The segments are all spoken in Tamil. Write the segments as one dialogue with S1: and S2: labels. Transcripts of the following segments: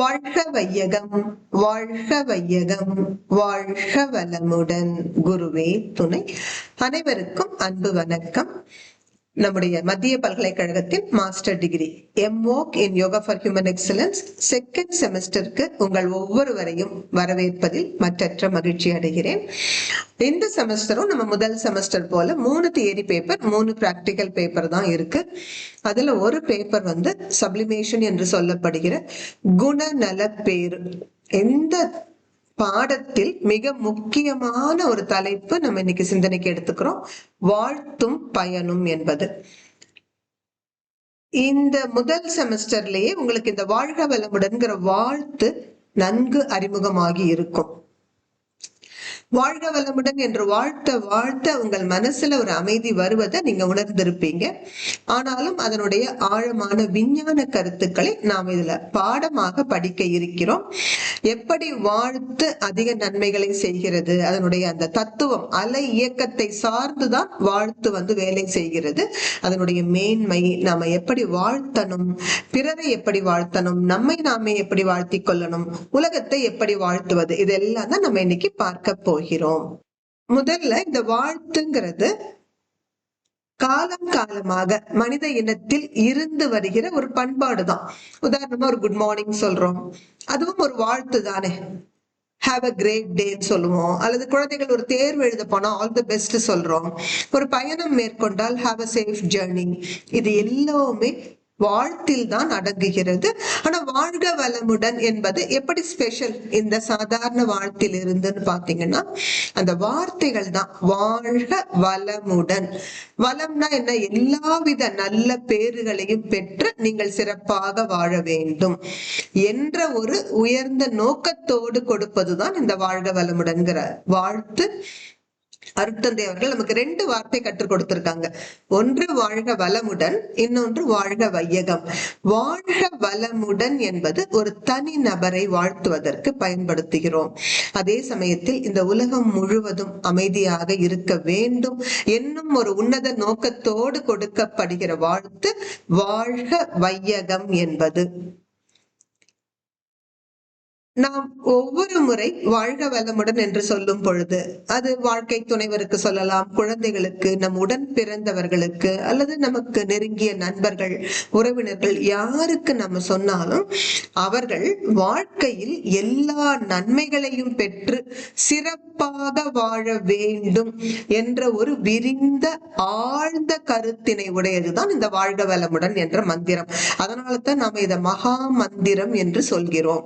S1: வாழ்க வையகம், வாழ்க வையகம், வாழ்க வளமுடன். குருவே துணை. அனைவருக்கும் அன்பு வணக்கம். நம்முடைய மத்திய பல்கலைக்கழகத்தின் மாஸ்டர் டிகிரி MWOC இன் yoga for human excellence second செமஸ்டருக்கு உங்கள் ஒவ்வொருவரையும் வரவேற்பதில் மற்றற்ற மகிழ்ச்சி அடைகிறேன். இந்த செமஸ்டரும் நம்ம முதல் செமஸ்டர் போல 3 தியரி பேப்பர் 3 பிராக்டிக்கல் பேப்பர் தான் இருக்கு. அதுல ஒரு பேப்பர் வந்து சப்ளிமேஷன் என்று சொல்லப்படுகிற குணநல பேரு. இந்த பாடத்தில் மிக முக்கியமான ஒரு தலைப்பு நம்ம இன்னைக்கு சிந்தனைக்கு எடுத்துக்கிறோம். வாழ்த்தும் பயனும் என்பது. இந்த முதல் செமஸ்டர்லயே உங்களுக்கு இந்த வாழ்க வளமுடன்கிற வாழ்த்து நன்கு அறிமுகமாகி இருக்கும். வாழ்க வளமுடன் என்று வாழ்த்த உங்கள் மனசுல ஒரு அமைதி வருவதை நீங்க உணர்ந்திருப்பீங்க. ஆனாலும் அதனுடைய ஆழமான விஞ்ஞான கருத்துக்களை நாம் இதுல பாடமாக படிக்க இருக்கிறோம். எப்படி வாழ்த்து அதிக நன்மைகளை செய்கிறது, அதனுடைய அந்த தத்துவம் அலை இயக்கத்தை சார்ந்துதான் வாழ்த்து வந்து வேலை செய்கிறது. அதனுடைய மேன்மை, நாம எப்படி வாழ்த்தணும், பிறரை எப்படி வாழ்த்தணும், நம்மை நாமே எப்படி வாழ்த்திக் கொள்ளணும், உலகத்தை எப்படி வாழ்த்துவது, இதெல்லாம் தான் நம்ம இன்னைக்கு பார்க்க போகிறோம். முதல்ல இந்த வாழ்த்துங்கிறது காலம் காலமாக மனித இனத்தில் இருந்து வருகிற ஒரு பண்பாடுதான். உதாரணமா ஒரு குட் மார்னிங் சொல்றோம், அதுவும் ஒரு வாழ்த்து தானே. ஹாவ் அ கிரேட் டேன்னு சொல்லுவோம். அல்லது குழந்தைகள் ஒரு தேர்வு எழுத போனா ஆல் தி பெஸ்ட் சொல்றோம். ஒரு பயணம் மேற்கொண்டால் ஹாவ் அ சேஃப் ஜர்னி. இது எல்லாமே வாழ்த்தில் தான் அடங்குகிறது. ஆனா வாழ்க வளமுடன் என்பது எப்படி ஸ்பெஷல் இந்த சாதாரண வாழ்த்தில் இருந்துன்னு பாத்தீங்கன்னா, அந்த வார்த்தைகள் தான் வாழ்க வளமுடன். வளம்னா என்ன? எல்லாவித நல்ல பேறுகளையும் பெற்று நீங்கள் சிறப்பாக வாழ வேண்டும் என்ற ஒரு உயர்ந்த நோக்கத்தோடு கொடுப்பதுதான் இந்த வாழ்க வளமுடன்கிற வாழ்த்து. அருட்தந்தை அவர்கள் நமக்கு 2 வார்த்தை கற்றுக் கொடுத்திருக்காங்க. ஒன்று வாழ்க வளமுடன், இன்னொன்று வாழ்க வையகம். வாழ்க வளமுடன் என்பது ஒரு தனி நபரை வாழ்த்துவதற்கு பயன்படுத்துகிறோம். அதே சமயத்தில் இந்த உலகம் முழுவதும் அமைதியாக இருக்க வேண்டும் என்னும் ஒரு உன்னத நோக்கத்தோடு கொடுக்கப்படுகிற வாழ்த்து வாழ்க வையகம் என்பது. நாம் ஒவ்வொரு முறை வாழ்க வளமுடன் என்று சொல்லும் பொழுது அது வாழ்க்கை துணைவருக்கு சொல்லலாம், குழந்தைகளுக்கு, நம் உடன் பிறந்தவர்களுக்கு, அல்லது நமக்கு நெருங்கிய நண்பர்கள், உறவினர்கள், யாருக்கு நம்ம சொன்னாலும் அவர்கள் வாழ்க்கையில் எல்லா நன்மைகளையும் பெற்று சிறப்பாக வாழ வேண்டும் என்ற ஒரு விரிந்த ஆழ்ந்த கருத்தினை உடையதுதான் இந்த வாழ்க வளமுடன் என்ற மந்திரம். அதனால்தான் நாம இதை மகா மந்திரம் என்று சொல்கிறோம்.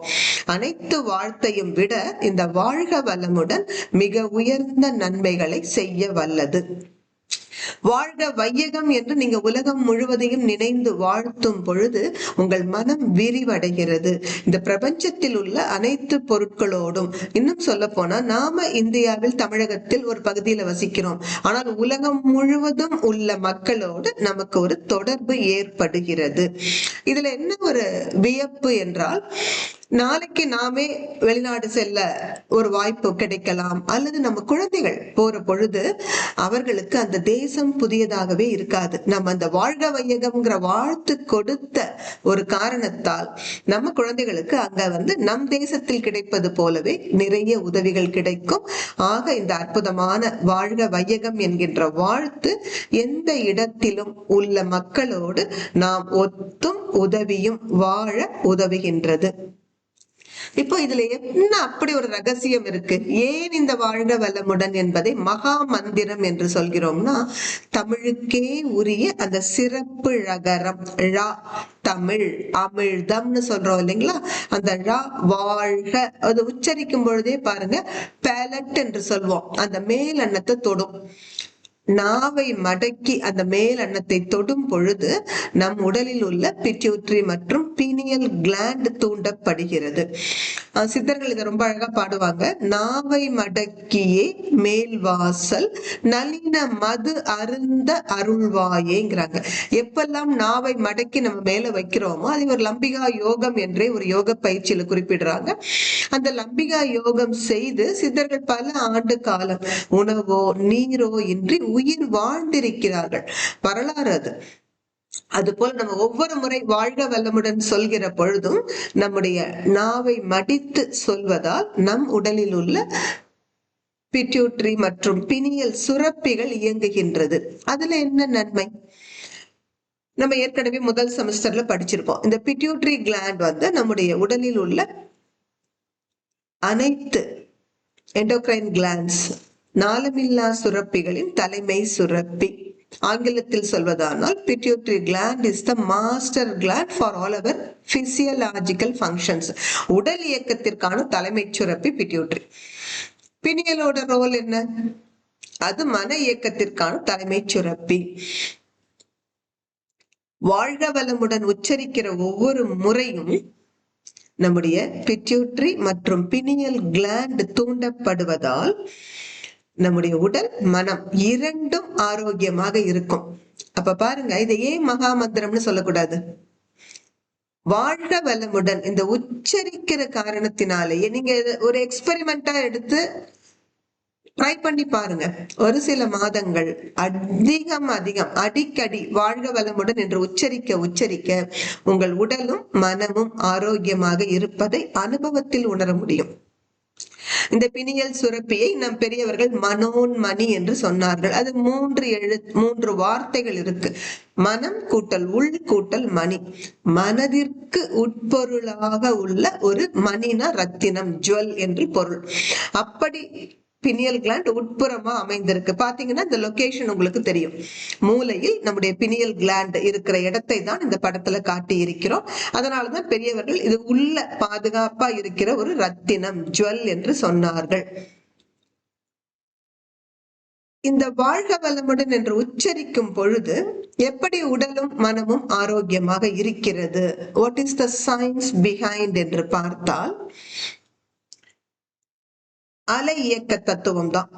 S1: அனைத்து வாழ்த்தையும் விட இந்த வாழ்க வளமுடன் மிக உயர்ந்த நன்மைகளை செய்ய வல்லது. வாழ்க வையகம் என்று நீங்க உலகம் முழுவதையும் நினைந்து வாழ்த்தும் பொழுது உங்கள் மனம் விரிவடைகிறது. இந்த பிரபஞ்சத்தில் உள்ள அனைத்து பொருட்களோடும், இன்னும் சொல்ல போனா நாம இந்தியாவில் தமிழகத்தில் ஒரு பகுதியில வசிக்கிறோம், ஆனால் உலகம் முழுவதும் உள்ள மக்களோடு நமக்கு ஒரு தொடர்பு ஏற்படுகிறது. இதுல என்ன ஒரு வியப்பு என்றால், நாளைக்கு நாமே வெளிநாடு செல்ல ஒரு வாய்ப்பு கிடைக்கலாம், அல்லது நம்ம குழந்தைகள் போற பொழுது அவர்களுக்கு அந்த தேசம் புதியதாகவே இருக்காது. நம்ம அந்த வாழ்க வையகம்ங்கிற வாழ்த்து கொடுத்த ஒரு காரணத்தால் நம்ம குழந்தைகளுக்கு அங்க வந்து நம் தேசத்தில் கிடைப்பது போலவே நிறைய உதவிகள் கிடைக்கும். ஆக இந்த அற்புதமான வாழ்க வையகம் என்கின்ற வாழ்த்து எந்த இடத்திலும் உள்ள மக்களோடு நாம் ஒத்தும் உதவியும் வாழ உதவுகின்றது. இப்போ இதுல என்ன அப்படி ஒரு ரகசியம் இருக்கு? ஏன் இந்த வாழ்க வளமுடன் என்பதை மகா மந்திரம் என்று சொல்கிறோம்னா, தமிழுக்கே உரிய அந்த சிறப்பு ழகரம் ழா, தமிழ் அமிழ்தம்னு சொல்றோம் இல்லைங்களா? அந்த ழா வாழ்க, அது உச்சரிக்கும் பொழுதே பாருங்க, பேலட் என்று சொல்வோம். அந்த மேல் அன்னத்தை தொடும். நாவை மடக்கி அந்த மேல் அன்னத்தை தொடும் பொழுது நம் உடலில் உள்ள பிட்யூட்டரி மற்றும் பீனியல் கிளாண்ட் தூண்டப்படுகிறது. சித்தர்கள் இதை ரொம்ப அழகா பாடுவாங்க. நாவை மடக்கியே மேல் வாசல் நளின மது அருந்த அருள்வாயேங்கிறாங்க. எப்பெல்லாம் நாவை மடக்கி நம்ம மேல வைக்கிறோமோ அது ஒரு லம்பிகா யோகம் என்றே ஒரு யோக பயிற்சியில குறிப்பிடுறாங்க. அந்த லம்பிகா யோகம் செய்து சித்தர்கள் பல ஆண்டு காலம் உணவோ நீரோ இன்றி உயிர் வாழ்ந்திருக்கிறார்கள். வரலாறு அது. அது போல நம்ம ஒவ்வொரு முறை வாழ்க வளமுடன் சொல்கிற பொழுதும் நம்முடைய நாவை மடித்து சொல்வதால் நம் உடலில் உள்ள பிட்யூட்டரி மற்றும் பினியல் சுரப்பிகள் இயங்குகின்றது. அதுல என்ன நன்மை? நம்ம ஏற்கனவே முதல் செமஸ்டர்ல படிச்சிருப்போம். இந்த பிட்யூட்டரி கிளாண்ட் வந்து நம்முடைய உடலில் உள்ள அனைத்து எண்டோக்ரைன் கிளாண்ட்ஸ், நாளமில்லா சுரப்பிகளின் தலைமை சுரப்பி. ஆங்கிலத்தில் சொல்வதானால் pituitary gland is the master gland for all our physiological functions. உடல் இயக்கத்திற்கான தலைமை சுரப்பி பிட்யூட்டரி. பினியலோட ரோல் என்ன? அது மன இயக்கத்திற்கான தலைமை சுரப்பி. வாழ்க வளமுடன் உச்சரிக்கிற ஒவ்வொரு முறையும் நம்முடைய பிட்யூட்டரி மற்றும் பினியல் கிளாண்ட் தூண்டப்படுவதால் நம்முடைய உடல் மனம் இரண்டும் ஆரோக்கியமாக இருக்கும். அப்ப பாருங்க, இதை ஏன் மகா மந்திரம்னு சொல்லக்கூடாது? வாழ்க வளமுடன் இந்த உச்சரிக்கிற காரணத்தினாலேயே நீங்க ஒரு எக்ஸ்பெரிமெண்டா எடுத்து ட்ரை பண்ணி பாருங்க. ஒரு சில மாதங்கள் அதிகம் அடிக்கடி வாழ்க வளமுடன் என்று உச்சரிக்க உங்கள் உடலும் மனமும் ஆரோக்கியமாக இருப்பதை அனுபவத்தில் உணர முடியும். இந்த பினியல் சுரப்பியை நம் பெரியவர்கள் மனோன்மணி என்று சொன்னார்கள். அது மூன்று வார்த்தைகள் இருக்கு. மனம் கூட்டல் உள் கூட்டல் மணி. மனதிற்கு உட்பொருளாக உள்ள ஒரு மணினா ரத்தினம், ஜுவல் என்று பொருள். அப்படி பினியல் கிளாண்ட் உட்புறமா அமைந்திருக்கு. பாத்தீங்கன்னா இந்த லொகேஷன் உங்களுக்கு தெரியும். மூளையில் நம்முடைய பினியல் கிளாண்ட் இருக்கிற இடத்தை தான் இந்த படத்துல காட்டி இருக்கிறோம். அதனாலதான் பெரியவர்கள் இது உள்ள பாதுகாப்பா இருக்கிற ஒரு ரத்தினம், ஜுவல் என்று சொன்னார்கள். இந்த வாழ்க வளமுடன் என்று உச்சரிக்கும் பொழுது எப்படி உடலும் மனமும் ஆரோக்கியமாக இருக்கிறது? What is the science behind என்று பார்த்தால் அலை இயக்க தத்துவம் தான்.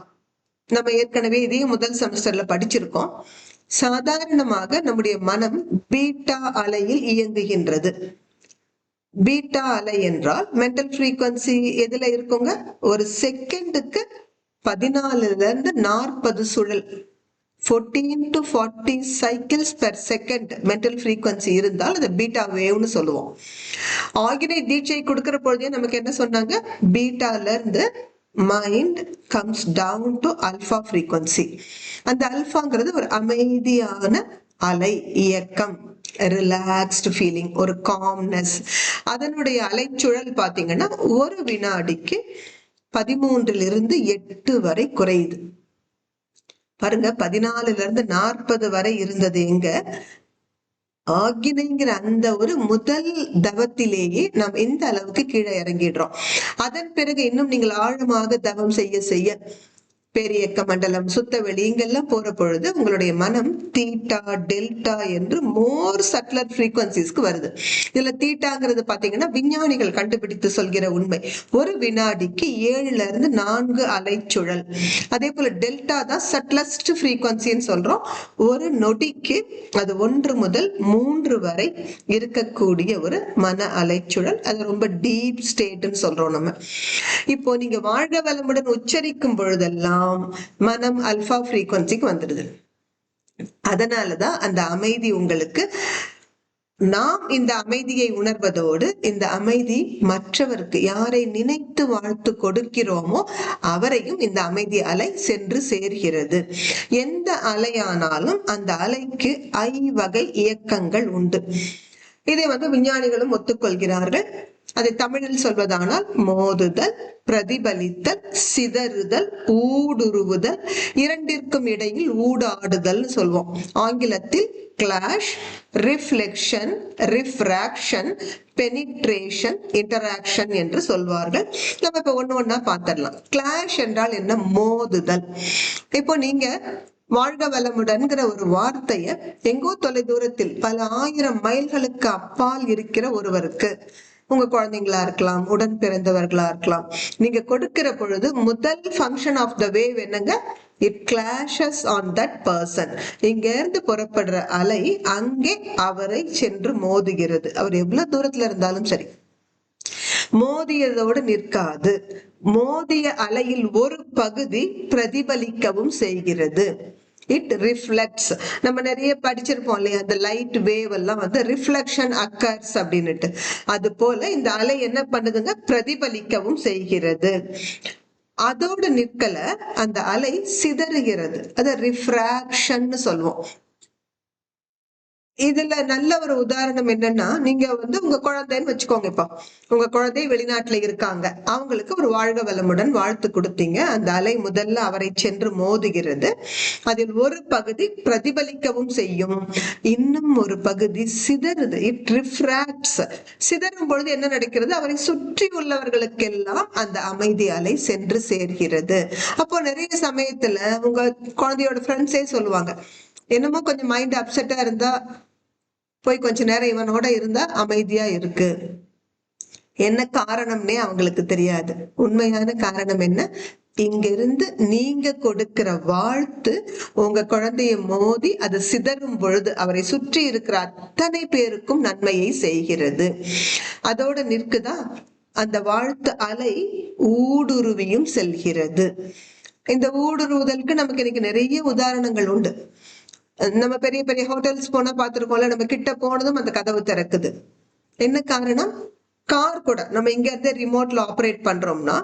S1: நம்ம ஏற்கனவே இதையும் முதல் செமஸ்டர்ல படிச்சிருக்கோம். சாதாரணமாக நம்முடைய மனம் பீட்டா அலையில் இயங்குகின்றது. பீட்டா அலை என்றால் மென்டல் ஃப்ரீக்வன்சி எதுல இருக்குங்க? ஒரு செகண்டுக்கு 14 to 40 சுழல், 14 to 40 cycles per second mental frequency இருந்தால் அது பீட்டா வேவ்னு சொல்லுவோம். ஆகினை தீட்சை கொடுக்கிற பொழுதே நமக்கு என்ன சொன்னாங்க? பீட்டால இருந்து mind comes down to alpha frequency. அந்த அல்பாங்கிறது ஒரு அமைதியான அலை இயக்கம், ரிலாக்ஸ்டு ஃபீலிங், ஒரு காம்னஸ். அதனுடைய அலைச்சுழல் பாத்தீங்கன்னா ஒரு வினாடிக்கு 13 to 8 வரை குறையுது. பாருங்க, 14 to 40 வரை இருந்தது எங்க? ஆகினைங்கிற அந்த ஒரு முதல் தவத்திலேயே நாம் எந்த அளவுக்கு கீழே இறங்கிடுறோம். அதன் பிறகு இன்னும் நீங்கள் ஆழமாக தவம் செய்ய செய்ய பேரியக்க மண்டலம், சுத்தவெளி இங்கெல்லாம் போற பொழுது உங்களுடைய மனம் தீட்டா டெல்டா என்று மோர் சட்லர் ஃப்ரீக்வன்சிஸ்க்கு வருது. இதுல தீட்டாங்கிறது பாத்தீங்கன்னா விஞ்ஞானிகள் கண்டுபிடித்து சொல்கிற உண்மை. ஒரு வினாடிக்கு 7 to 4 அலைச்சுழல். அதே போல டெல்டா தான் சட்லஸ்ட் ஃப்ரீக்வன்சின்னு சொல்றோம். ஒரு நொடிக்கு அது 1 முதல் 3 வரை இருக்கக்கூடிய ஒரு மன அலைச்சுழல். அது ரொம்ப டீப் ஸ்டேட்னு சொல்றோம் நம்ம. இப்போ நீங்க வாழ்க வளமுடன் உச்சரிக்கும் பொழுதெல்லாம் மனம் அல்பா ஃப்ரீக்வன்சிக்கு வந்துடுது. அதனாலதான் அந்த அமைதி உங்களுக்கு, நாம் இந்த அமைதியை உணர்வதோடு இந்த அமைதி மற்றவருக்கு யாரை நினைத்து வாழ்த்து கொடுக்கிறோமோ அவரையும் இந்த அமைதி அலை சென்று சேர்கிறது. எந்த அலையானாலும் அந்த அலைக்கு ஐவகை இயக்கங்கள் உண்டு. இதை விஞ்ஞானிகளும் ஒத்துக்கொள்கிறார்கள். அதை தமிழில் சொல்வதானால் மோதுதல், பிரதிபலித்தல், சிதறுதல், ஊடுருவுதல், இரண்டிற்கும் இடையில் ஊடாடுதல் சொல்வோம். ஆங்கிலத்தில் clash, reflection, refraction, penetration, interaction என்று சொல்வார்கள். நம்ம இப்ப ஒண்ணா பார்த்திடலாம். கிளாஷ் என்றால் என்ன? மோதுதல். இப்போ நீங்க வாழ்க வளமுடன்கிற ஒரு வார்த்தைய எங்கோ தொலை தூரத்தில் பல 1000 மைல்களுக்கு அப்பால் இருக்கிற ஒருவருக்கு, உங்க குழந்தைங்களா இருக்கலாம், உடன் பிறந்தவர்களா இருக்கலாம், நீங்க கொடுக்கிற பொழுது முதல் ஃபங்க்ஷன் ஆஃப் த வேவ் என்னங்க? It clashes on that person. இங்க இருந்து புறப்படுற அலை அங்கே அவரை சென்று மோதுகிறது. அவர் எவ்வளவு தூரத்துல இருந்தாலும் சரி. மோதியதோடு நிற்காது. மோதிய அலையில் ஒரு பகுதி பிரதிபலிக்கவும் செய்கிறது. It reflects. நம்ம நிறைய படிச்சிருப்போம் இல்லையா, அந்த லைட் வேவ் எல்லாம் வந்து ரிஃப்ளெக்ஷன் அக்கர்ஸ் அப்படின்னுட்டு. அது போல இந்த அலை என்ன பண்ணுதுங்க, பிரதிபலிக்கவும் செய்கிறது. அதோடு நிற்கல, அந்த அலை சிதறுகிறது, அத ரிஃப்ராக்ஷன் சொல்லுவோம். இதுல நல்ல ஒரு உதாரணம் என்னன்னா, நீங்க வந்து உங்க குழந்தைன்னு வச்சுக்கோங்க. இப்போ உங்க குழந்தை வெளிநாட்டுல இருக்காங்க, அவங்களுக்கு ஒரு வாழ்க வளமுடன் வாழ்த்து கொடுத்தீங்க. அந்த அலை முதல்ல அவரை சென்று மோதுகிறது. அதில் ஒரு பகுதி பிரதிபலிக்கவும் செய்யும், இன்னும் ஒரு பகுதி சிதறுது. இட் ரிஃப்ராக்ட்ஸ். சிதறும் பொழுது என்ன நடக்கிறது, அவரை சுற்றி உள்ளவர்களுக்கெல்லாம் அந்த அமைதி அலை சென்று சேர்கிறது. அப்போ நிறைய சமயத்துல உங்க குழந்தையோட ஃப்ரெண்ட்ஸே சொல்லுவாங்க, என்னமோ கொஞ்சம் மைண்ட் அப்செட்டா இருந்தா போய் கொஞ்ச நேரம் இவனோட இருந்தா அமைதியா இருக்கு. என்ன காரணம்னே அவங்களுக்கு தெரியாது. உண்மையான காரணம் என்ன, இங்கிருந்து நீங்க கொடுக்கிற வாழ்த்து உங்க குழந்தைய மோதி அது சிதறும் பொழுது அவரை சுற்றி இருக்கிற அத்தனை பேருக்கும் நன்மையை செய்கிறது. அதோட நிற்குதா, அந்த வாழ்த்து அலை ஊடுருவியும் செல்கிறது. இந்த ஊடுருவுதலுக்கு நமக்கு இன்னைக்கு நிறைய உதாரணங்கள் உண்டு. நம்ம பெரிய பெரிய ஹோட்டல்ஸ் போனா பாத்துருக்கோம்ல, நம்ம கிட்ட போனதும் அந்த கதவு திறக்குது. என்ன காரணம், கார் கூட நம்ம இங்க இருந்து ரிமோட்ல ஆப்ரேட் பண்றோம்னா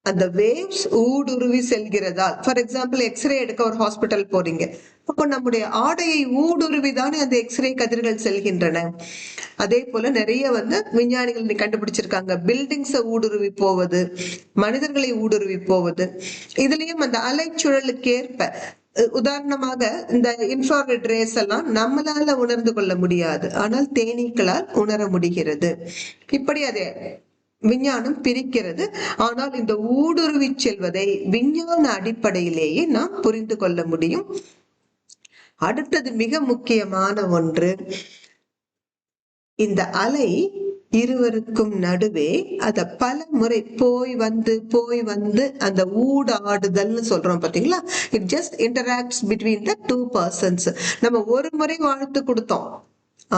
S1: அந்த வேவ்ஸ் ஊடுருவி செல்கிறதால், ஃபார் எக்ஸாம்பிள் எக்ஸ்ரே எடுக்க ஒரு ஹாஸ்பிட்டல் போறீங்க, அப்போ நம்முடைய ஆடையை ஊடுருவி தானே அந்த எக்ஸ்ரே கதிர்கள் செல்கின்றன. அதே போல நிறைய வந்து விஞ்ஞானிகள் கண்டுபிடிச்சிருக்காங்க, பில்டிங்ஸை ஊடுருவி போவது, மனிதர்களை ஊடுருவி போவது. இதுலயும் அந்த அலைச்சுழலுக்கு ஏற்ப, உதாரணமாக இந்த இன்ஃப்ராரெட் ரேஸ் எல்லாம் நம்மளால உணர்ந்து கொள்ள முடியாது, ஆனால் தேனீக்களால் உணர முடிகிறது. இப்படி அதே விஞ்ஞானம் பிரிக்கிறது. ஆனால் இந்த ஊடுருவி செல்வதை விஞ்ஞான அடிப்படையிலேயே நாம் புரிந்து கொள்ள முடியும். அடுத்தது மிக முக்கியமான ஒன்று, இந்த அலை இருவருக்கும் நடுவே அத பல முறை போய் வந்து அந்த ஊடாடுதல்னு சொல்றோம் பாத்தீங்களா, it just interacts between the two persons. நம்ம ஒரு முறை வாழ்த்து கொடுத்தோம்,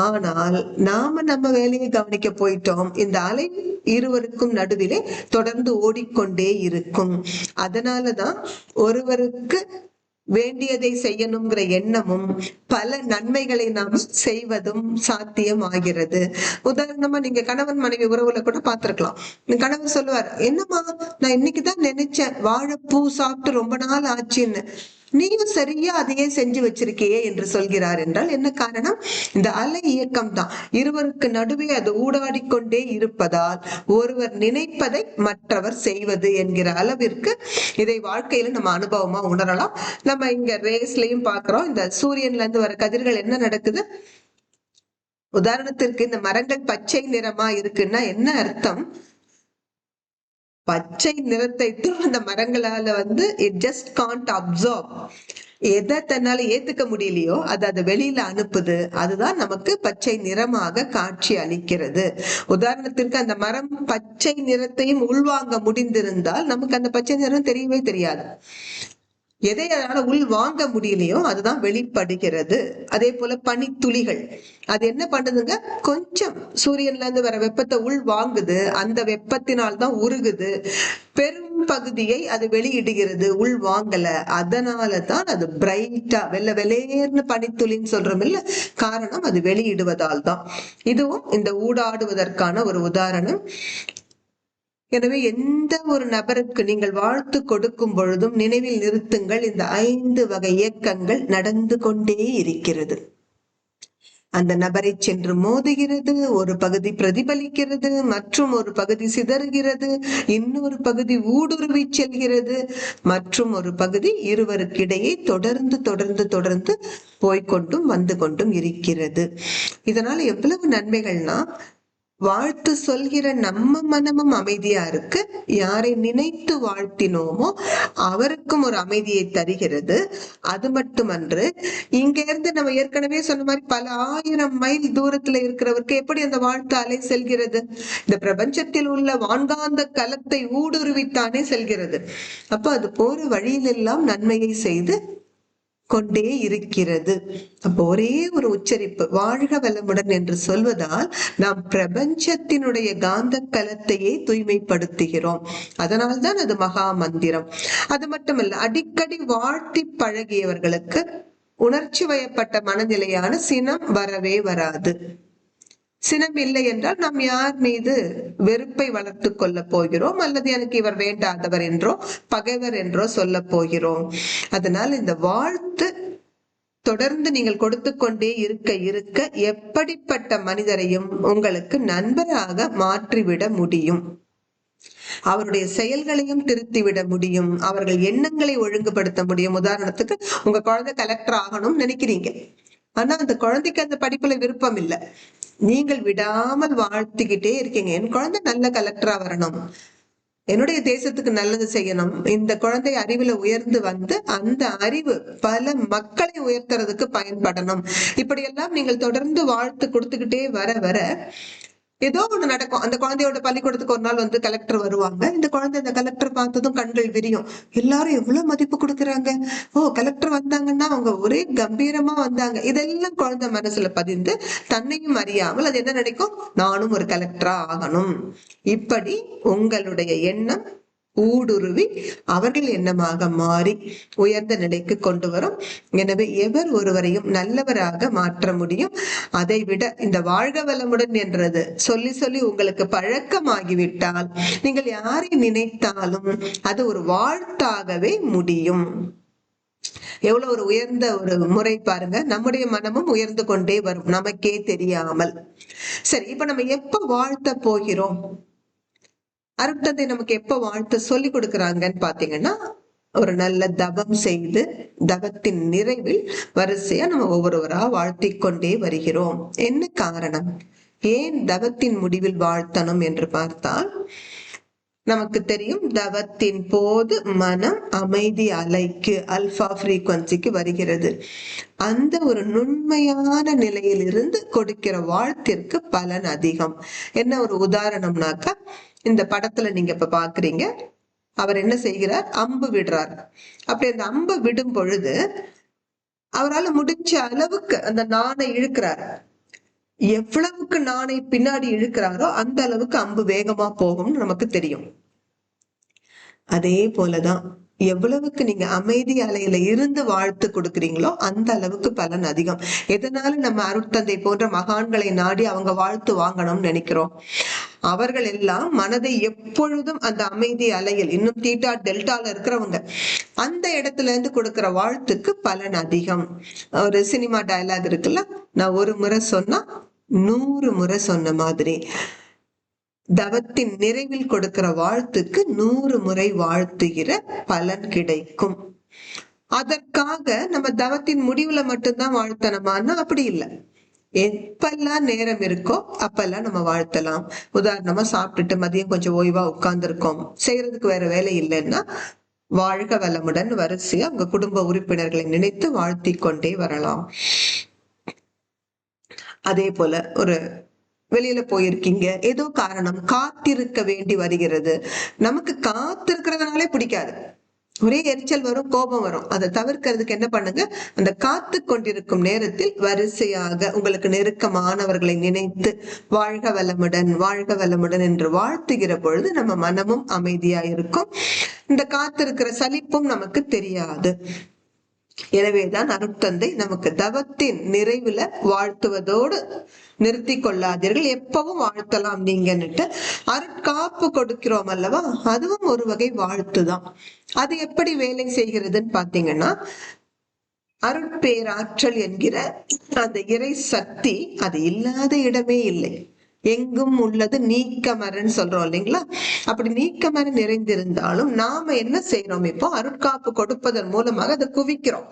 S1: ஆனால் நாம நம்ம வேலையை கவனிக்க போயிட்டோம், இந்த அலை இருவருக்கும் நடுவிலே தொடர்ந்து ஓடிக்கொண்டே இருக்கும். அதனாலதான் ஒருவருக்கு வேண்டியதை செய்யணுங்கிற எண்ணமும் பல நன்மைகளை நாம் செய்வதும் சாத்தியம் ஆகிறது. உதாரணமா நீங்க கணவன் மனைவி உறவுல கூட பார்த்திருக்கலாம். கணவர் சொல்லுவார், என்னம்மா நான் இன்னைக்குதான் நினைச்சேன் வாழைப்பூ சாப்பிட்டு ரொம்ப நாள் ஆச்சுன்னு, நீயும் சரியா அதையே செஞ்சு வச்சிருக்கியே என்று சொல்கிறார். என்றால் என்ன காரணம், இந்த அலை இயக்கம் தான், இருவருக்கு நடுவே அது ஊடாடிக்கொண்டே இருப்பதால் ஒருவர் நினைப்பதை மற்றவர் செய்வது என்கிற அளவிற்கு இதை வாழ்க்கையில நம்ம அனுபவமா உணரலாம். நம்ம இங்க ரேஸ்லயும் பாக்குறோம், இந்த சூரியன்ல இருந்து வர கதிர்கள் என்ன நடக்குது. உதாரணத்திற்கு இந்த மரங்கள் பச்சை நிறமா இருக்குன்னா என்ன அர்த்தம், பச்சை நிறத்தை அந்த மரங்களால வந்து இட் ஜஸ்ட் காண்ட் அப்சர்வ், எதை தன்னால ஏத்துக்க முடியலையோ அதை வெளியில அனுப்புது. அதுதான் நமக்கு பச்சை நிறமாக காட்சி அளிக்கிறது. உதாரணத்திற்கு அந்த மரம் பச்சை நிறத்தையும் உள்வாங்க முடிந்திருந்தால் நமக்கு அந்த பச்சை நிறம் தெரியவே தெரியாது. எதை அதனால உள் வாங்க முடியலையோ அதுதான் வெளிப்படுகிறது. அதே போல பனித்துளிகள் அது என்ன பண்ணுதுங்க, கொஞ்சம் சூரியன்ல இருந்து வர வெப்பத்தை உள் வாங்குது, அந்த வெப்பத்தினால் தான் உருகுது, பெரும் பகுதியை அது வெளியிடுகிறது, உள் வாங்கல. அதனாலதான் அது பிரைட்டா வெள்ளை வெளியேர்னு பனித்துளின்னு சொல்றோம் இல்ல, காரணம் அது வெளியிடுவதால் தான். இதுவும் இந்த ஊடாடுவதற்கான ஒரு உதாரணம். எனவே எந்த ஒரு நபருக்கு நீங்கள் வாழ்த்து கொடுக்கும் பொழுதும் நினைவில் நிறுத்துங்கள், இந்த 5 வகை இயக்கங்கள் நடந்து கொண்டே இருக்கிறது. அந்த நபரை சென்று மோதுகிறது, ஒரு பகுதி பிரதிபலிக்கிறது, மற்றும் ஒரு பகுதி சிதறுகிறது, இன்னொரு பகுதி ஊடுருவி செல்கிறது, மற்றும் ஒரு பகுதி இருவருக்கிடையே தொடர்ந்து தொடர்ந்து தொடர்ந்து போய்கொண்டும் வந்து கொண்டும் இருக்கிறது. இதனால எவ்வளவு நன்மைகள்னா, வாழ்த்து சொல்கிற நம்ம மனமும் அமைதியா இருக்கு, யாரை நினைத்து வாழ்த்தினோமோ அவருக்கும் ஒரு அமைதியை தருகிறது. அது மட்டுமன்று, இங்க இருந்து நம்ம ஏற்கனவே சொன்ன மாதிரி பல 1000 மைல் தூரத்துல இருக்கிறவருக்கு எப்படி அந்த வாழ்த்து அலை செல்கிறது, இந்த பிரபஞ்சத்தில் உள்ள வான்காந்த களத்தை ஊடுருவித்தானே செல்கிறது. அப்ப அது போற வழியிலெல்லாம் நன்மையை செய்து கொண்டே இருக்கிறது. அப்போ ஒரே ஒரு உச்சரிப்பு வாழ்க வளமுடன் என்று சொல்வதால் நாம் பிரபஞ்சத்தினுடைய காந்த கலத்தையே தூய்மைப்படுத்துகிறோம். அதனால்தான் அது மகா மந்திரம். அது மட்டுமல்ல, அடிக்கடி வாழ்த்தி பழகியவர்களுக்கு உணர்ச்சி வயப்பட்ட மனநிலையான சினம் வரவே வராது. சினம் இல்லை என்றால் நாம் யார் மீது வெறுப்பை வளர்த்து கொள்ள போகிறோம், அல்லது எனக்கு இவர் வேண்டாதவர் என்றோ பகைவர் என்றோ சொல்ல போகிறோம். அதனால் இந்த வாழ்த்து தொடர்ந்து நீங்கள் கொடுத்து கொண்டே இருக்க இருக்க எப்படிப்பட்ட மனிதரையும் உங்களுக்கு நண்பராக மாற்றிவிட முடியும். அவருடைய செயல்களையும் திருத்திவிட முடியும். அவர்கள் எண்ணங்களை ஒழுங்குபடுத்த முடியும். உதாரணத்துக்கு, உங்க குழந்தை கலெக்டர் ஆகணும்னு நினைக்கிறீங்க, ஆனா அந்த குழந்தைக்கு அந்த படிப்புல விருப்பம் இல்லை. நீங்கள் விடாமல் வாழ்த்திக்கிட்டே இருக்கீங்க, என் குழந்தை நல்ல கலெக்டரா வரணும், என்னுடைய தேசத்துக்கு நல்லது செய்யணும், இந்த குழந்தை அறிவுல உயர்ந்து வந்து அந்த அறிவு பல மக்களை உயர்த்துறதுக்கு பயன்படணும். இப்படியெல்லாம் நீங்கள் தொடர்ந்து வாழ்த்து கொடுத்துக்கிட்டே வர வர ஏதோ ஒண்ணு நடக்கும். அந்த குழந்தையோட பள்ளிக்கூடத்துக்கு ஒரு நாள் வந்து கலெக்டர் வருவாங்க. இந்த குழந்தை இந்த கலெக்டர் பார்த்ததும் கண்கள் விரியும். எல்லாரும் எவ்வளவு மதிப்பு கொடுக்குறாங்க, ஓ கலெக்டர் வந்தாங்கன்னா அவங்க ஒரே கம்பீரமா வந்தாங்க. இதெல்லாம் குழந்தை மனசுல பதிந்து தன்னையும் அறியாமல் அது என்ன நினைக்கும், நானும் ஒரு கலெக்டரா ஆகணும். இப்படி உங்களுடைய எண்ணம் ஊடுருவி அவர்கள் எண்ணமாக மாறி உயர்ந்த நிலைக்கு கொண்டு வரும். எனவே எவர் ஒருவரையும் நல்லவராக மாற்ற முடியும். அதை விட இந்த வாழ்க வளமுடன் என்றது சொல்லி சொல்லி உங்களுக்கு பழக்கமாகிவிட்டால் நீங்கள் யாரை நினைத்தாலும் அது ஒரு வாழ்த்தாகவே முடியும். எவ்வளவு ஒரு உயர்ந்த ஒரு முறை பாருங்க. நம்முடைய மனமும் உயர்ந்து கொண்டே வரும் நமக்கே தெரியாமல். சரி, இப்ப நம்ம எப்ப வாழ்த்த போகிறோம்? அருட்தந்தை நமக்கு எப்ப வாழ்த்து சொல்லி கொடுக்குறாங்கன்னு பாத்தீங்கன்னா, ஒரு நல்ல தவம் செய்து தவத்தின் நிறைவில் வரிசையா நம்ம ஒவ்வொருவரா வாழ்த்தி கொண்டே வருகிறோம். என்ன காரணம்? ஏன் தவத்தின் முடிவில் வாழ்த்தணும் என்று பார்த்தால், நமக்கு தெரியும் தவத்தின் போது மனம் அமைதி அலைக்கு அல்பா ஃப்ரீக்வன்சிக்கு வருகிறது. அந்த ஒரு நுண்மையான நிலையில் இருந்து கொடுக்கிற வாழ்த்திற்கு பலன் அதிகம். என்ன ஒரு உதாரணம்னாக்கா, இந்த படத்துல நீங்க இப்ப பாக்குறீங்க, அவர் என்ன செய்கிறார், அம்பு விடுறார். அப்படி அந்த அம்பு விடும் பொழுது அவரால் முடிஞ்ச அளவுக்கு அந்த நாணை இழுக்கிறார். எவ்வளவுக்கு நாணை பின்னாடி இழுக்கிறாரோ அந்த அளவுக்கு அம்பு வேகமா போகும்னு நமக்கு தெரியும். அதே போலதான் எவ்வளவுக்கு நீங்க அமைதி அலையில இருந்து வாழ்த்து கொடுக்குறீங்களோ அந்த அளவுக்கு பலன் அதிகம். எதனால நம்ம அருட்தந்தை போன்ற மகான்களை நாடி அவங்க வாழ்த்து வாங்கணும்னு நினைக்கிறோம்? அவர்கள் எல்லாம் மனதை எப்பொழுதும் அந்த அமைதி அலையில், இன்னும் தீட்டா டெல்டால இருக்கிறவங்க, அந்த இடத்துல இருந்து கொடுக்கிற வாழ்த்துக்கு பலன் அதிகம். ஒரு சினிமா டயலாக் இருக்குல்ல, நான் ஒரு முறை சொன்னா 100 முறை சொன்ன மாதிரி தவத்தின் நிறைவில் கொடுக்கிற வாழ்த்துக்கு 100 முறை வாழ்த்துகிற பலன் கிடைக்கும். அதற்காக நம்ம தவத்தின் முடிவுல மட்டும்தான் வாழ்த்தணுமான்னா அப்படி இல்லை. எப்பெல்லாம் நேரம் இருக்கோ அப்பெல்லாம் நம்ம வாழ்த்தலாம். உதாரணமா, சாப்பிட்டுட்டு மதியம் கொஞ்சம் ஓய்வா உட்கார்ந்து இருக்கோம், செய்யறதுக்கு வேற வேலை இல்லைன்னா வாழ்க வளமுடன் வரிசையா உங்க குடும்ப உறுப்பினர்களை நினைத்து வாழ்த்தி கொண்டே வரலாம். அதே போல ஒரு வெளியில போயிருக்கீங்க, ஏதோ காரணம் காத்திருக்க வேண்டி வருகிறது. நமக்கு காத்திருக்கிறதுனாலே பிடிக்காது, ஒரே எரிச்சல் வரும், கோபம் வரும். அதை தவிர்க்கிறதுக்கு என்ன பண்ணுங்க, அந்த காத்து கொண்டிருக்கும் நேரத்தில் வரிசையாக உங்களுக்கு நெருக்கமானவர்களை நினைத்து வாழ்க வளமுடன் வாழ்க வளமுடன் என்று வாழ்த்துகிற பொழுது நம்ம மனமும் அமைதியா இருக்கும். இந்த காத்திருக்கிற சலிப்பும் நமக்கு தெரியாது. எனவேதான் அருட்தந்தை நமக்கு தவத்தின் நிறைவுல வாழ்த்துவதோடு நிறுத்தி கொள்ளாதீர்கள், எப்பவும் வாழ்த்தலாம் நீங்கன்னுட்டு. அருட்காப்பு கொடுக்கிறோம் அல்லவா, அதுவும் ஒரு வகை வாழ்த்துதான். அது எப்படி வேலை செய்கிறதுன்னு பாத்தீங்கன்னா, அருட்பேராற்றல் என்கிற அந்த இறை சக்தி அது இல்லாத இடமே இல்லை. எங்கும் உள்ளது நீக்கமரன்னு சொல்றோம் இல்லைங்களா? அப்படி நீக்கமர நிறைந்திருந்தாலும் நாம என்ன செய்யறோம், இப்போ அருட்காப்பு கொடுப்பதன் மூலமாக அதை குவிக்கிறோம்.